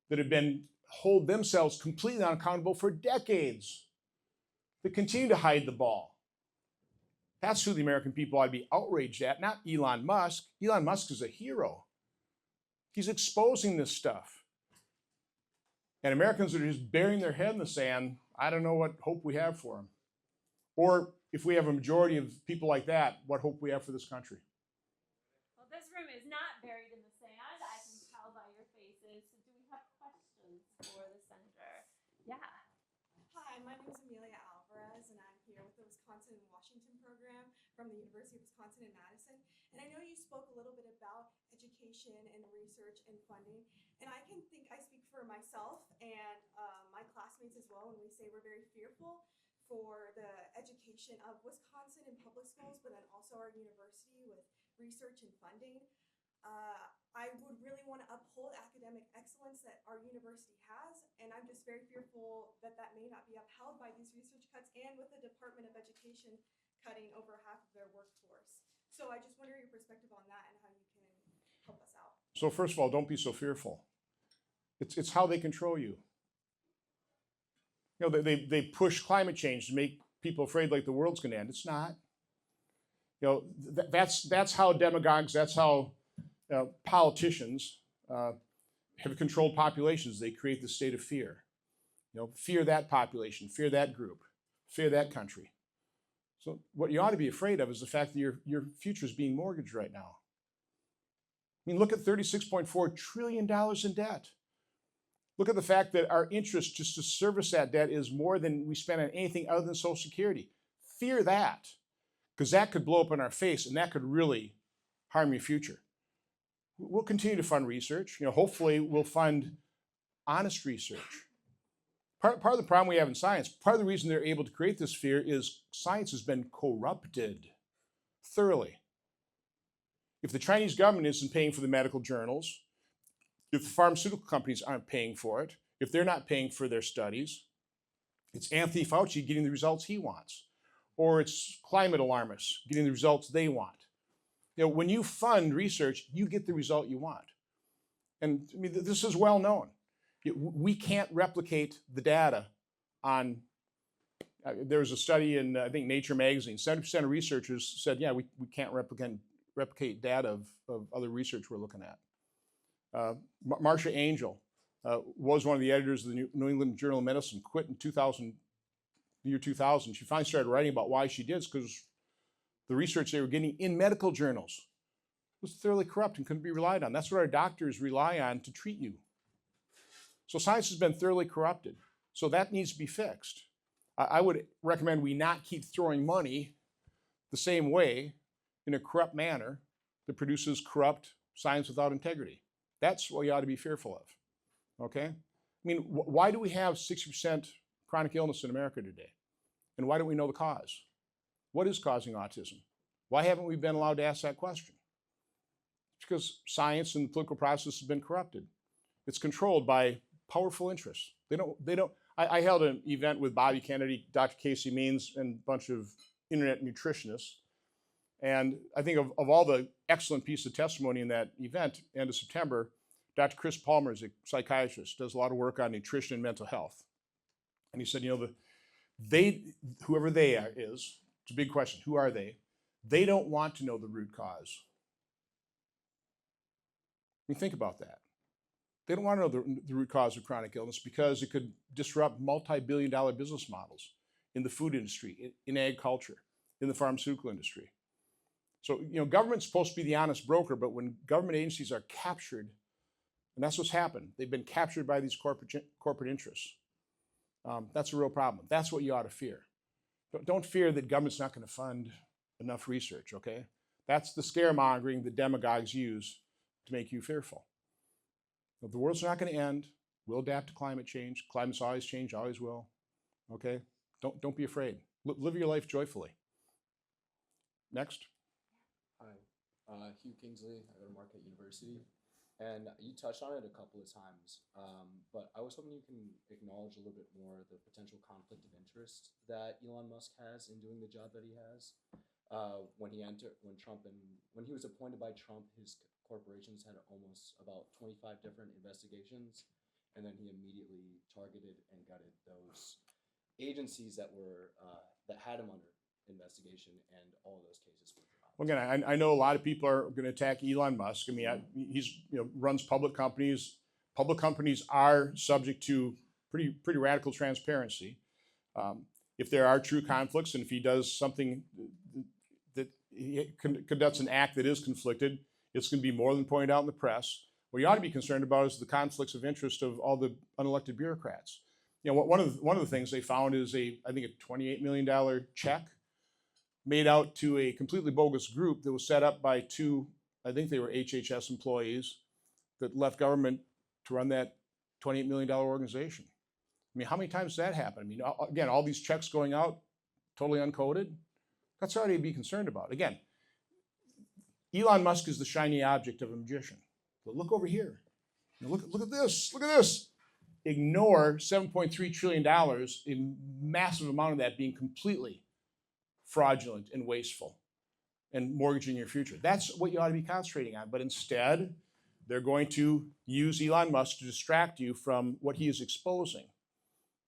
that have been hold themselves completely unaccountable for decades, that continue to hide the ball. That's who the American people ought to be outraged at, not Elon Musk. Elon Musk is a hero. He's exposing this stuff. And Americans are just burying their head in the sand. I don't know what hope we have for them. Or if we have a majority of people like that, what hope we have for this country. Well, this room is not buried in the sand. I can tell by your faces. So do we have questions for the senator? Yeah. Hi, my name is Amelia Alvarez, and I'm here with the Wisconsin and Washington program from the University of Wisconsin in Madison. And I know you spoke a little bit about education and research and funding. And I speak for myself and my classmates as well when we say we're very fearful for the education of Wisconsin in public schools, but then also our university with research and funding. I would really want to uphold academic excellence that our university has, and I'm just very fearful that that may not be upheld by these research cuts and with the Department of Education cutting over half of their workforce. So I just wonder your perspective on that and how you can help us out. So first of all, don't be so fearful. It's how they control you. They push climate change to make people afraid like the world's going to end. It's not. That's how demagogues, that's how politicians have controlled populations. They create the state of fear. Fear that population, fear that group, fear that country. So what you ought to be afraid of is the fact that your future is being mortgaged right now. Look at $36.4 trillion in debt. Look at the fact that our interest just to service that debt is more than we spend on anything other than Social Security. Fear that, because that could blow up in our face, and that could really harm your future. We'll continue to fund research. Hopefully we'll fund honest research. Part of the problem we have in science, part of the reason they're able to create this fear is science has been corrupted thoroughly. If the Chinese government isn't paying for the medical journals, if the pharmaceutical companies aren't paying for it, if they're not paying for their studies, it's Anthony Fauci getting the results he wants, or it's climate alarmists getting the results they want. When you fund research, you get the result you want. And this is well known. We can't replicate the data on, there was a study in, I think, Nature magazine. 70% of researchers said, yeah, we can't replicate data of other research we're looking at. Marcia Angel was one of the editors of the New England Journal of Medicine, quit in the year 2000. She finally started writing about why she did, because the research they were getting in medical journals was thoroughly corrupt and couldn't be relied on. That's what our doctors rely on to treat you. So science has been thoroughly corrupted. So that needs to be fixed. I would recommend we not keep throwing money the same way in a corrupt manner that produces corrupt science without integrity. That's what you ought to be fearful of, okay? I mean, why do we have 60% chronic illness in America today? And why don't we know the cause? What is causing autism? Why haven't we been allowed to ask that question? It's because science and the political process has been corrupted. It's controlled by powerful interests. I held an event with Bobby Kennedy, Dr. Casey Means, and a bunch of internet nutritionists. And I think of all the excellent pieces of testimony in that event, end of September, Dr. Chris Palmer is a psychiatrist, does a lot of work on nutrition and mental health. And he said, whoever they are is, it's a big question, who are they? They don't want to know the root cause. I mean, think about that. They don't want to know the root cause of chronic illness because it could disrupt multi-billion-dollar business models in the food industry, in agriculture, in the pharmaceutical industry. So, government's supposed to be the honest broker, but when government agencies are captured, and that's what's happened, they've been captured by these corporate interests. That's a real problem. That's what you ought to fear. Don't fear that government's not going to fund enough research, okay? That's the scaremongering that demagogues use to make you fearful. The world's not going to end. We'll adapt to climate change. Climate's always changed, always will. Okay? Don't be afraid. Live your life joyfully. Next. Hi, Hugh Kingsley. I go to Marquette University. And you touched on it a couple of times, but I was hoping you can acknowledge a little bit more the potential conflict of interest that Elon Musk has in doing the job that he has. When he was appointed by Trump, his corporations had almost about 25 different investigations, and then he immediately targeted and gutted those agencies that had him under investigation, and all of those cases were dropped. Well, again, I know a lot of people are going to attack Elon Musk. I mean, he's runs public companies. Public companies are subject to pretty radical transparency. If there are true conflicts, and if he does something that he conducts an act that is conflicted, it's going to be more than pointed out in the press. What you ought to be concerned about is the conflicts of interest of all the unelected bureaucrats. One of the things they found is I think a $28 million check made out to a completely bogus group that was set up by two, I think they were HHS employees that left government to run that $28 million organization. I mean, how many times does that happen? I mean, again, all these checks going out totally uncoded. That's already to be concerned about. Again, Elon Musk is the shiny object of a magician. But look over here. Look at this. Look at this. Ignore $7.3 trillion, a massive amount of that being completely fraudulent and wasteful and mortgaging your future. That's what you ought to be concentrating on. But instead, they're going to use Elon Musk to distract you from what he is exposing.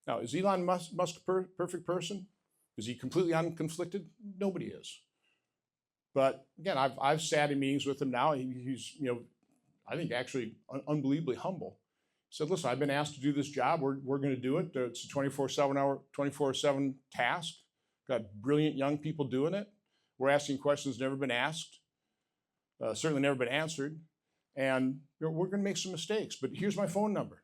Now, is Elon Musk a perfect person? Is he completely unconflicted? Nobody is. But again, I've sat in meetings with him now. He's, I think actually unbelievably humble. He said, listen, I've been asked to do this job. We're going to do it. It's a 24/7 task. Got brilliant young people doing it. We're asking questions never been asked, certainly never been answered. And we're going to make some mistakes. But here's my phone number.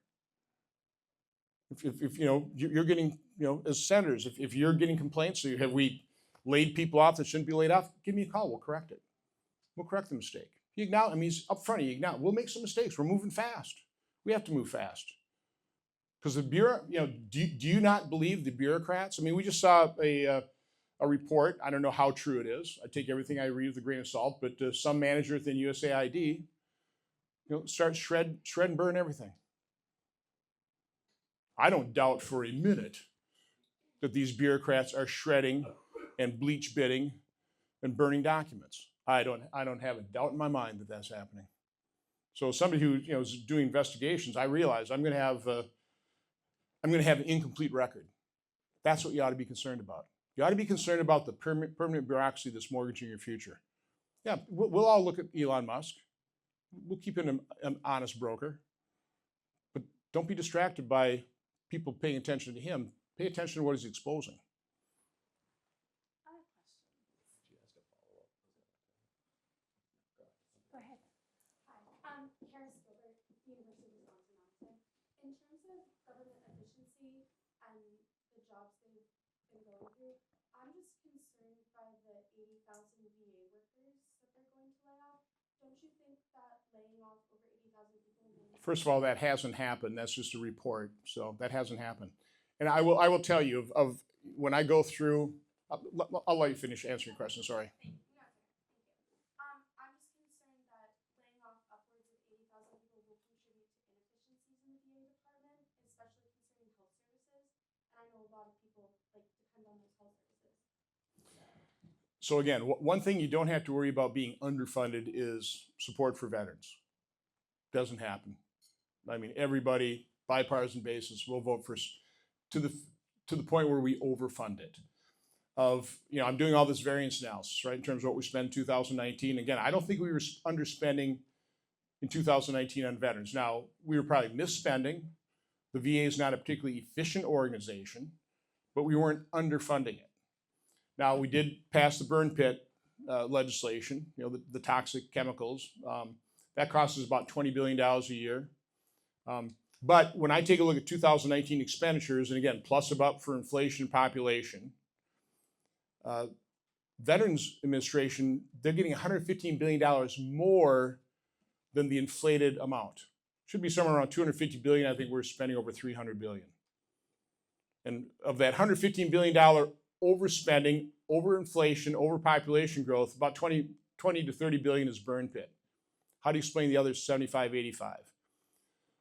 If you're getting, as senators, if you're getting complaints, so have we laid people off that shouldn't be laid off, give me a call. We'll correct it. We'll correct the mistake. He's up front. We'll make some mistakes. We're moving fast. We have to move fast. Because the bureau, do you not believe the bureaucrats? I mean, we just saw a report. I don't know how true it is. I take everything I read with a grain of salt. But some manager within USAID, starts shred and burn everything. I don't doubt for a minute that these bureaucrats are shredding and bleach bidding and burning documents. I don't have a doubt in my mind that that's happening. So somebody who is doing investigations, I realize I'm going to have an incomplete record. That's what you ought to be concerned about. You ought to be concerned about the permanent bureaucracy that's mortgaging your future. Yeah, we'll all look at Elon Musk. we'll keep him an honest broker. But don't be distracted by people paying attention to him. Pay attention to what he's exposing. Other questions? She asked a follow-up. Go ahead. Hi, Harris Gilbert, University of Wisconsin-Madison. In terms of government efficiency and the jobs they've been going through, I'm just concerned by the 80,000 VA workers that they're going to lay off. Don't you think that laying off over 80,000 people in the First of all, that hasn't happened. That's just a report. So that hasn't happened. And I will tell you of when I go through, I'll let you finish answering your question. Sorry. I'm just concerned that laying off upwards of 80,000 people will contribute to inefficiencies in the VA department, especially concerning health services. And I know a lot of people depend on those health services. So again, one thing you don't have to worry about being underfunded is support for veterans. Doesn't happen. I mean, everybody, bipartisan basis, will vote for to the point where we overfund it. I'm doing all this variance analysis, right, in terms of what we spent in 2019. Again, I don't think we were underspending in 2019 on veterans. Now, we were probably misspending. The VA is not a particularly efficient organization, but we weren't underfunding it. Now, we did pass the burn pit legislation, the toxic chemicals. That costs us about $20 billion a year. But when I take a look at 2019 expenditures, and again, plus about for inflation and population, Veterans Administration, they're getting $115 billion more than the inflated amount. Should be somewhere around $250 billion. I think we're spending over $300 billion. And of that $115 billion overspending, over inflation, over population growth, about 20 to 30 billion is burn pit. How do you explain the other 75, 85?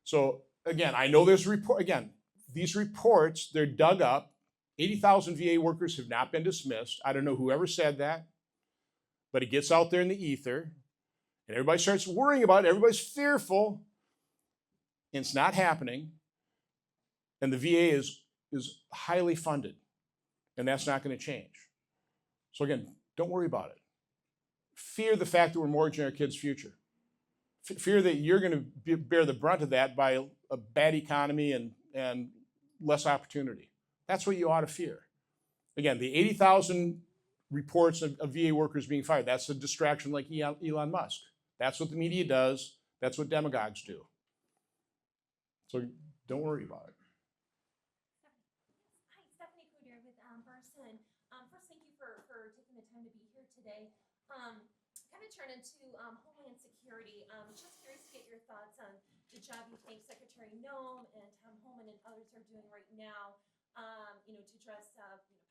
So again, I know there's a report. Again, these reports, they're dug up. 80,000 VA workers have not been dismissed. I don't know whoever said that, but it gets out there in the ether, and everybody starts worrying about it. Everybody's fearful, and it's not happening. And the VA is highly funded, and that's not going to change. So again, don't worry about it. Fear the fact that we're mortgaging our kids' future. Fear that you're going to bear the brunt of that by a bad economy and less opportunity. That's what you ought to fear. Again, the 80,000 reports of VA workers being fired, that's a distraction like Elon Musk. That's what the media does. That's what demagogues do. So don't worry about it. Hi, Stephanie Cloutier with Burson. First, thank you for taking the time to be here today. Kind of turn into Homeland Security. Just curious to get your thoughts on the job you think Secretary Noem and Tom Homan and others are doing right now, to address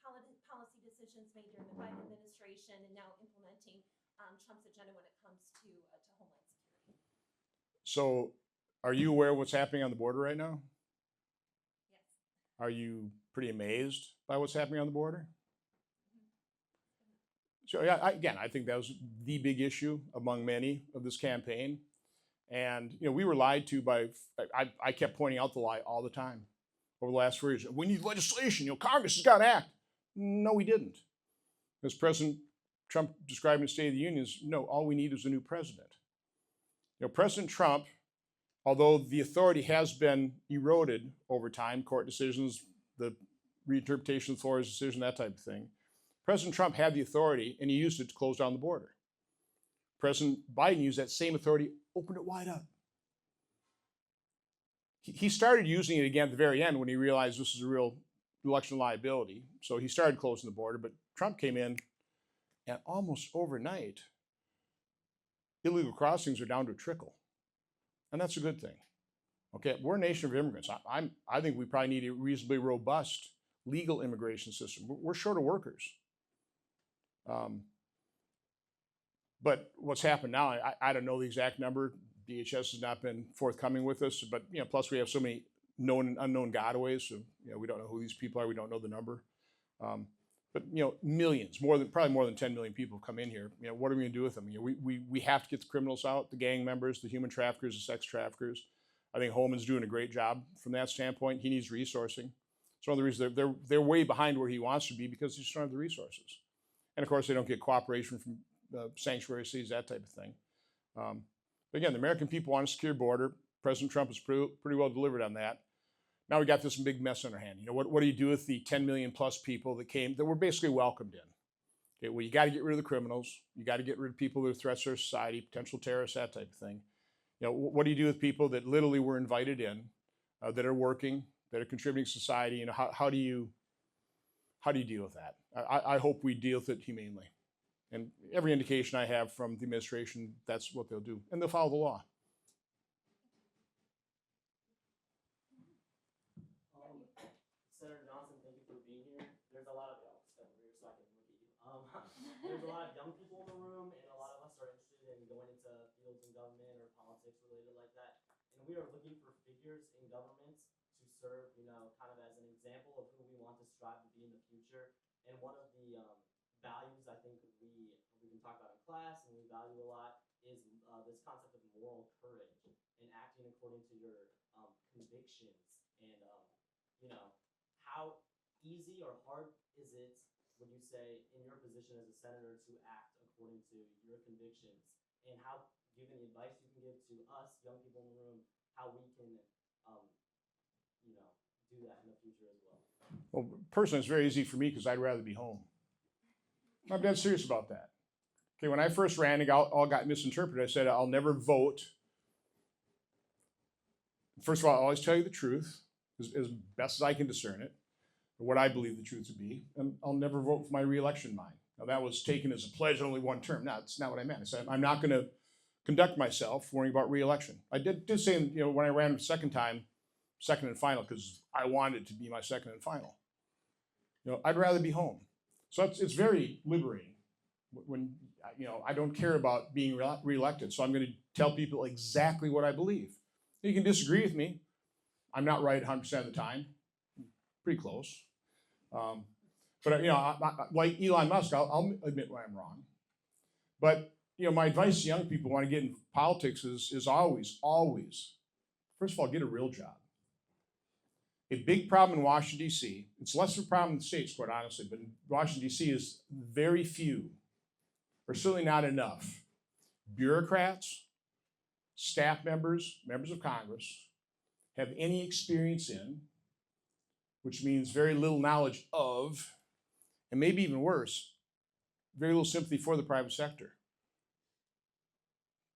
policy decisions made during the Biden administration and now implementing Trump's agenda when it comes to Homeland Security. So are you aware of what's happening on the border right now? Yes. Are you pretty amazed by what's happening on the border? So yeah, I think that was the big issue among many of this campaign. And we were lied to by, I kept pointing out the lie all the time over the last 4 years. We need legislation, Congress has got to act. No, we didn't. As President Trump described in the State of the Union, no, all we need is a new president. President Trump, although the authority has been eroded over time, court decisions, the reinterpretation of Florida's decision, that type of thing, President Trump had the authority, and he used it to close down the border. President Biden used that same authority, opened it wide up. He started using it again at the very end when he realized this is a real election liability. So he started closing the border, but Trump came in, and almost overnight, illegal crossings are down to a trickle. And that's a good thing. Okay, we're a nation of immigrants. I think we probably need a reasonably robust legal immigration system. We're short of workers. But what's happened now, I don't know the exact number. DHS has not been forthcoming with us, but plus we have so many known and unknown gotaways, so we don't know who these people are. We don't know the number. But millions, probably more than 10 million people come in here. What are we going to do with them? We have to get the criminals out, the gang members, the human traffickers, the sex traffickers. I think Holman's doing a great job from that standpoint. He needs resourcing. It's one of the reasons they're way behind where he wants to be, because he just don't have the resources. And of course, they don't get cooperation from sanctuary cities, that type of thing. But again, the American people want a secure border. President Trump has pretty well delivered on that. Now we got this big mess on our hand. You know, what do you do with the 10 million plus people that were basically welcomed in? Okay, well, you got to get rid of the criminals. You got to get rid of people who are threats to our society, potential terrorists, that type of thing. You know, what do you do with people that literally were invited in, that are working, that are contributing to society? You know, how do you deal with that? I hope we deal with it humanely. And every indication I have from the administration, that's what they'll do. And they'll follow the law. Senator Johnson, thank you for being here. There's a lot of there's a lot of young people in the room, and a lot of us are interested in going into fields in government or politics related like that. And we are looking for figures in government to serve, you know, kind of as an example of who we want to strive to be in the future. And one of the values I think we can talk about in class and we value a lot is this concept of moral courage and acting according to your convictions. And you know, how easy or hard is it, would you say, in your position as a senator to act according to your convictions? And how, do you have any advice you can give to us, young people in the room, how we can, you know, do that in the future as well? Well, personally, it's very easy for me because I'd rather be home. I'm dead serious about that. Okay, when I first ran, it all got misinterpreted. I said, I'll never vote. First of all, I'll always tell you the truth, as best as I can discern it, or what I believe the truth to be, and I'll never vote for my reelection mind. Now, that was taken as a pledge, only one term. No, that's not what I meant. I said, I'm not going to conduct myself worrying about reelection. I did say, you know, when I ran the second time, second and final, because I wanted it to be my second and final. You know, I'd rather be home. So it's very liberating when, you know, I don't care about being reelected. So I'm going to tell people exactly what I believe. You can disagree with me. I'm not right 100% of the time. Pretty close. But, you know, like Elon Musk, I'll admit when I'm wrong. But, you know, my advice to young people who want to get into politics is always, first of all, get a real job. A big problem in Washington, D.C., it's less of a problem in the states, quite honestly, but in Washington, D.C. is very few, or certainly not enough, bureaucrats, staff members, members of Congress, have any experience in, which means very little knowledge of, and maybe even worse, very little sympathy for the private sector.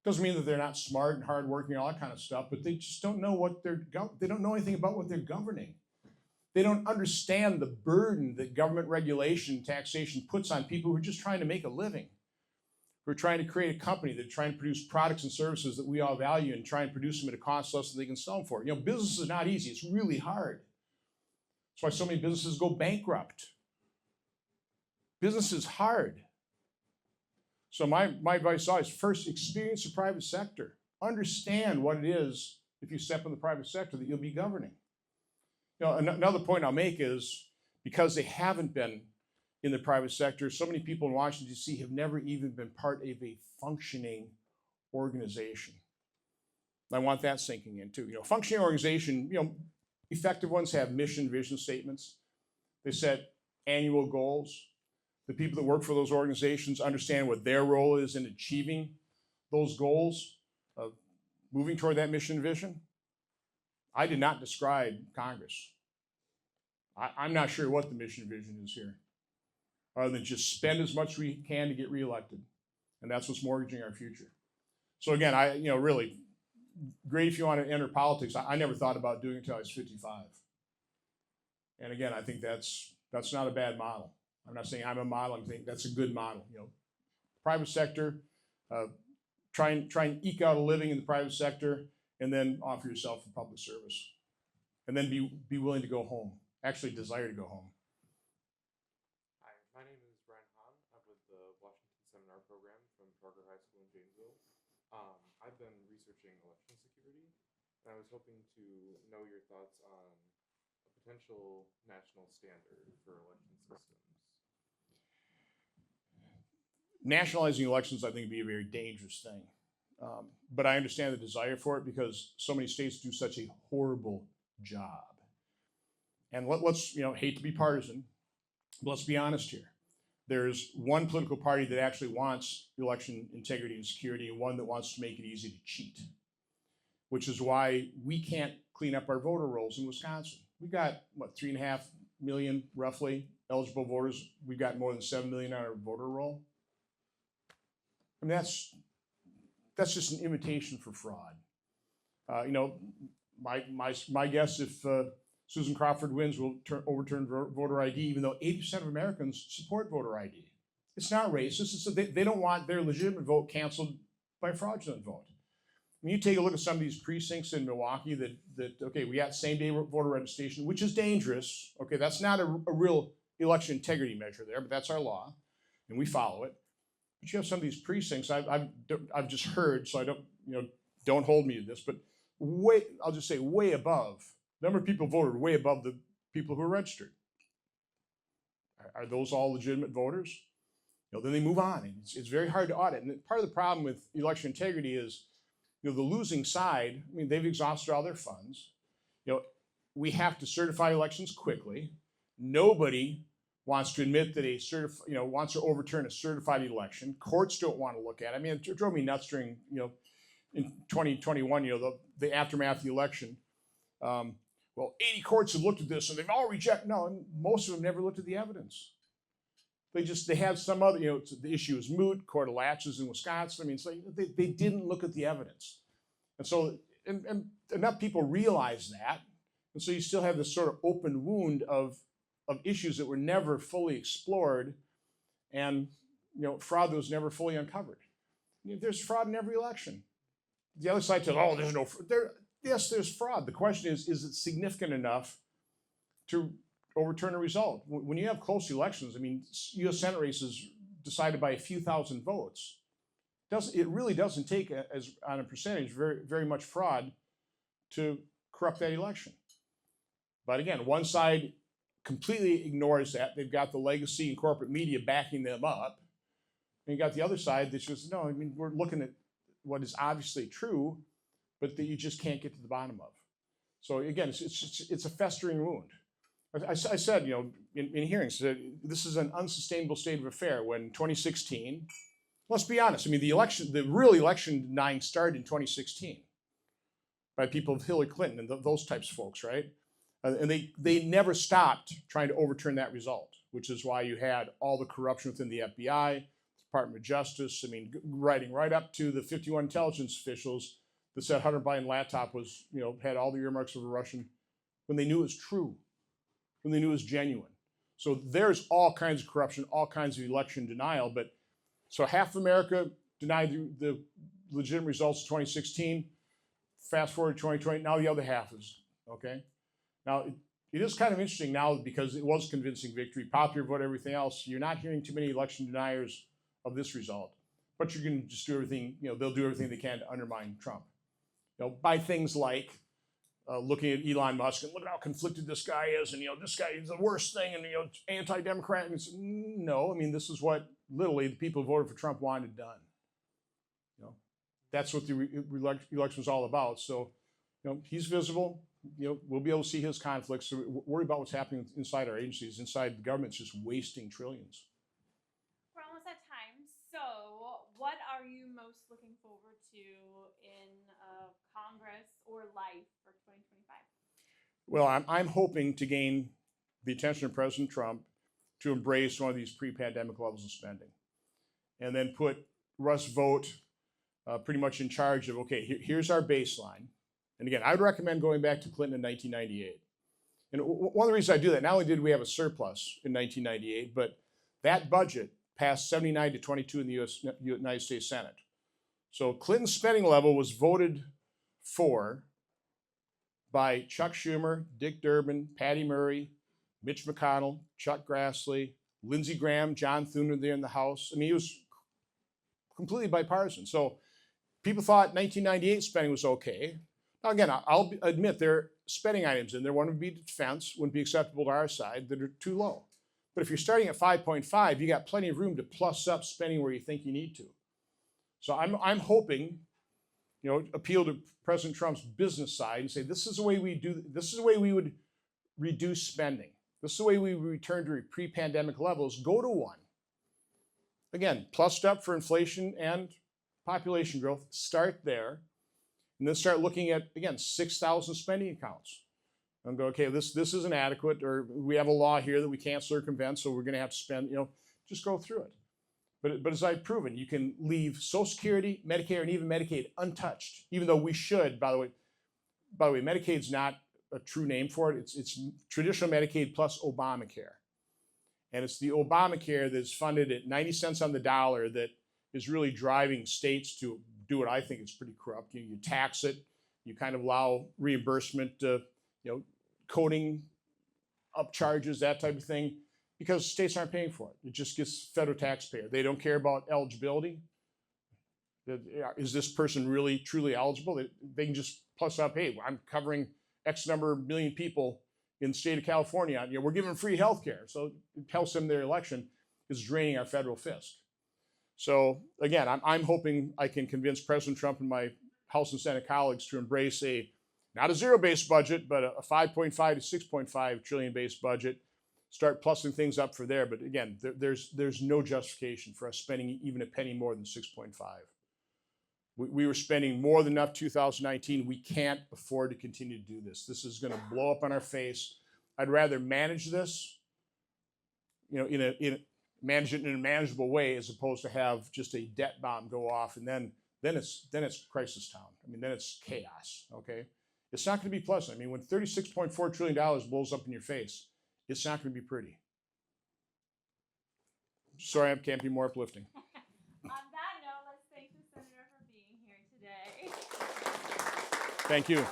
Doesn't mean that they're not smart and hardworking and all that kind of stuff, but they just don't know what they don't know anything about what they're governing. They don't understand the burden that government regulation and taxation puts on people who are just trying to make a living, who are trying to create a company, that are trying to produce products and services that we all value and try and produce them at a cost less than they can sell them for. You know, business is not easy. It's really hard. That's why so many businesses go bankrupt. Business is hard. So my advice is always, first, experience the private sector. Understand what it is, if you step in the private sector, that you'll be governing. You know, another point I'll make is, because they haven't been in the private sector, so many people in Washington, D.C. have never even been part of a functioning organization. I want that sinking in too. You know, functioning organization, you know, effective ones have mission, vision statements. They set annual goals. The people that work for those organizations understand what their role is in achieving those goals, of moving toward that mission and vision. I did not describe Congress. I'm not sure what the mission and vision is here, other than just spend as much as we can to get reelected. And that's what's mortgaging our future. So again, really, great if you want to enter politics. I never thought about doing it until I was 55. And again, I think that's not a bad model. I'm not saying I'm a model. I'm saying that's a good model. You know, private sector, try and eke out a living in the private sector, and then offer yourself for public service, and then be willing to go home. Actually, desire to go home. Hi, my name is Brian Hahn. I'm with the Washington Seminar Program from Parker High School in Janesville. I've been researching election security, and I was hoping to know your thoughts on a potential national standard for election systems. Nationalizing elections, I think, would be a very dangerous thing. But I understand the desire for it because so many states do such a horrible job. And let's, hate to be partisan, but let's be honest here. there's one political party that actually wants election integrity and security, and one that wants to make it easy to cheat, which is why we can't clean up our voter rolls in Wisconsin. We've got, what, 3.5 million roughly eligible voters. We've got more than 7 million on our voter roll. I mean, that's just an invitation for fraud. You know, my guess, if Susan Crawford wins, will overturn voter ID, even though 80% of Americans support voter ID. It's not racist. They don't want their legitimate vote canceled by a fraudulent vote. When you take a look at some of these precincts in Milwaukee that okay, we got same-day voter registration, which is dangerous. Okay, that's not a real election integrity measure there, but that's our law, and we follow it. But you have some of these precincts. I've just heard, so I don't hold me to this, but I'll just say way above. The number of people voted way above the people who are registered. Are those all legitimate voters? Then they move on. And it's very hard to audit. And part of the problem with election integrity is, the losing side, I mean, they've exhausted all their funds. We have to certify elections quickly. Nobody wants to admit that wants to overturn a certified election. Courts don't want to look at it. I mean, it drove me nuts during, in 2021, the aftermath of the election. 80 courts have looked at this and they've all rejected. No, and most of them never looked at the evidence. They had some other, the issue is moot, court of latches in Wisconsin. I mean, it's like they didn't look at the evidence. And so, and enough people realize that. And so you still have this sort of open wound of issues that were never fully explored, and fraud that was never fully uncovered. There's fraud in every election. The other side says, "Oh, there's no there." Yes, there's fraud. The question is it significant enough to overturn a result? When you have close elections, I mean, U.S. Senate races decided by a few thousand votes. It really doesn't take, as on a percentage, very, very much fraud to corrupt that election. But again, one side completely ignores that. They've got the legacy and corporate media backing them up. And you got the other side that says, no, I mean, we're looking at what is obviously true, but that you just can't get to the bottom of. So again, it's a festering wound. I said, in hearings, this is an unsustainable state of affair. When 2016, let's be honest, I mean, the real election denying started in 2016 by people of Hillary Clinton and those types of folks, right? And they never stopped trying to overturn that result, which is why you had all the corruption within the FBI, Department of Justice, I mean, writing right up to the 51 intelligence officials that said Hunter Biden laptop was, had all the earmarks of a Russian, when they knew it was true, when they knew it was genuine. So there's all kinds of corruption, all kinds of election denial. But so half of America denied the legitimate results of 2016. Fast forward to 2020, now the other half is, okay? Now, it is kind of interesting now because it was convincing victory, popular vote, everything else. You're not hearing too many election deniers of this result, but you're going to just do everything, they'll do everything they can to undermine Trump. By things like looking at Elon Musk and look at how conflicted this guy is, and this guy is the worst thing, and anti-democrat. And no, I mean, this is what literally the people who voted for Trump wanted done. That's what the election was all about. So, he's visible. We'll be able to see his conflicts. So worry about what's happening inside our agencies, inside the government's just wasting trillions. We're almost at time. So, what are you most looking forward to in Congress or life for 2025? Well, I'm hoping to gain the attention of President Trump to embrace one of these pre-pandemic levels of spending, and then put Russ Vought pretty much in charge of, okay, here's our baseline. And again, I would recommend going back to Clinton in 1998. And one of the reasons I do that, not only did we have a surplus in 1998, but that budget passed 79 to 22 in the United States Senate. So Clinton's spending level was voted for by Chuck Schumer, Dick Durbin, Patty Murray, Mitch McConnell, Chuck Grassley, Lindsey Graham, John Thune there in the House. I mean, he was completely bipartisan. So people thought 1998 spending was okay. Now, again, I'll admit there are spending items in there. One would be defense, wouldn't be acceptable to our side, that are too low. But if you're starting at 5.5, you got plenty of room to plus up spending where you think you need to. So I'm hoping, appeal to President Trump's business side and say, this is the way we would reduce spending. This is the way we return to pre-pandemic levels. Go to one. again, plussed up for inflation and population growth. Start there, and then start looking at, again, 6,000 spending accounts. And go, okay, this isn't adequate, or we have a law here that we can't circumvent, so we're going to have to spend, just go through it. But as I've proven, you can leave Social Security, Medicare, and even Medicaid untouched, even though we should, by the way, Medicaid's not a true name for it. It's traditional Medicaid plus Obamacare. And it's the Obamacare that's funded at 90 cents on the dollar that is really driving states to do what I think is pretty corrupt. You tax it, you kind of allow reimbursement, coding up charges, that type of thing, because states aren't paying for it. It just gets federal taxpayer. They don't care about eligibility. Is this person really truly eligible? They can just plus up, hey, I'm covering X number of million people in the state of California. We're giving them free health care. So it helps them their election is draining our federal fisc. So again, I'm hoping I can convince President Trump and my House and Senate colleagues to embrace not a zero-based budget, but a 5.5 to 6.5 trillion-based budget. Start plussing things up for there. But again, there's no justification for us spending even a penny more than 6.5. We were spending more than enough 2019. We can't afford to continue to do this. This is going to blow up on our face. I'd rather manage this, manage it in a manageable way, as opposed to have just a debt bomb go off, and then it's crisis town. Then it's chaos. Okay, it's not going to be pleasant. When $36.4 trillion blows up in your face, it's not going to be pretty. Sorry, I can't be more uplifting. On that note, let's thank the senator for being here today. Thank you.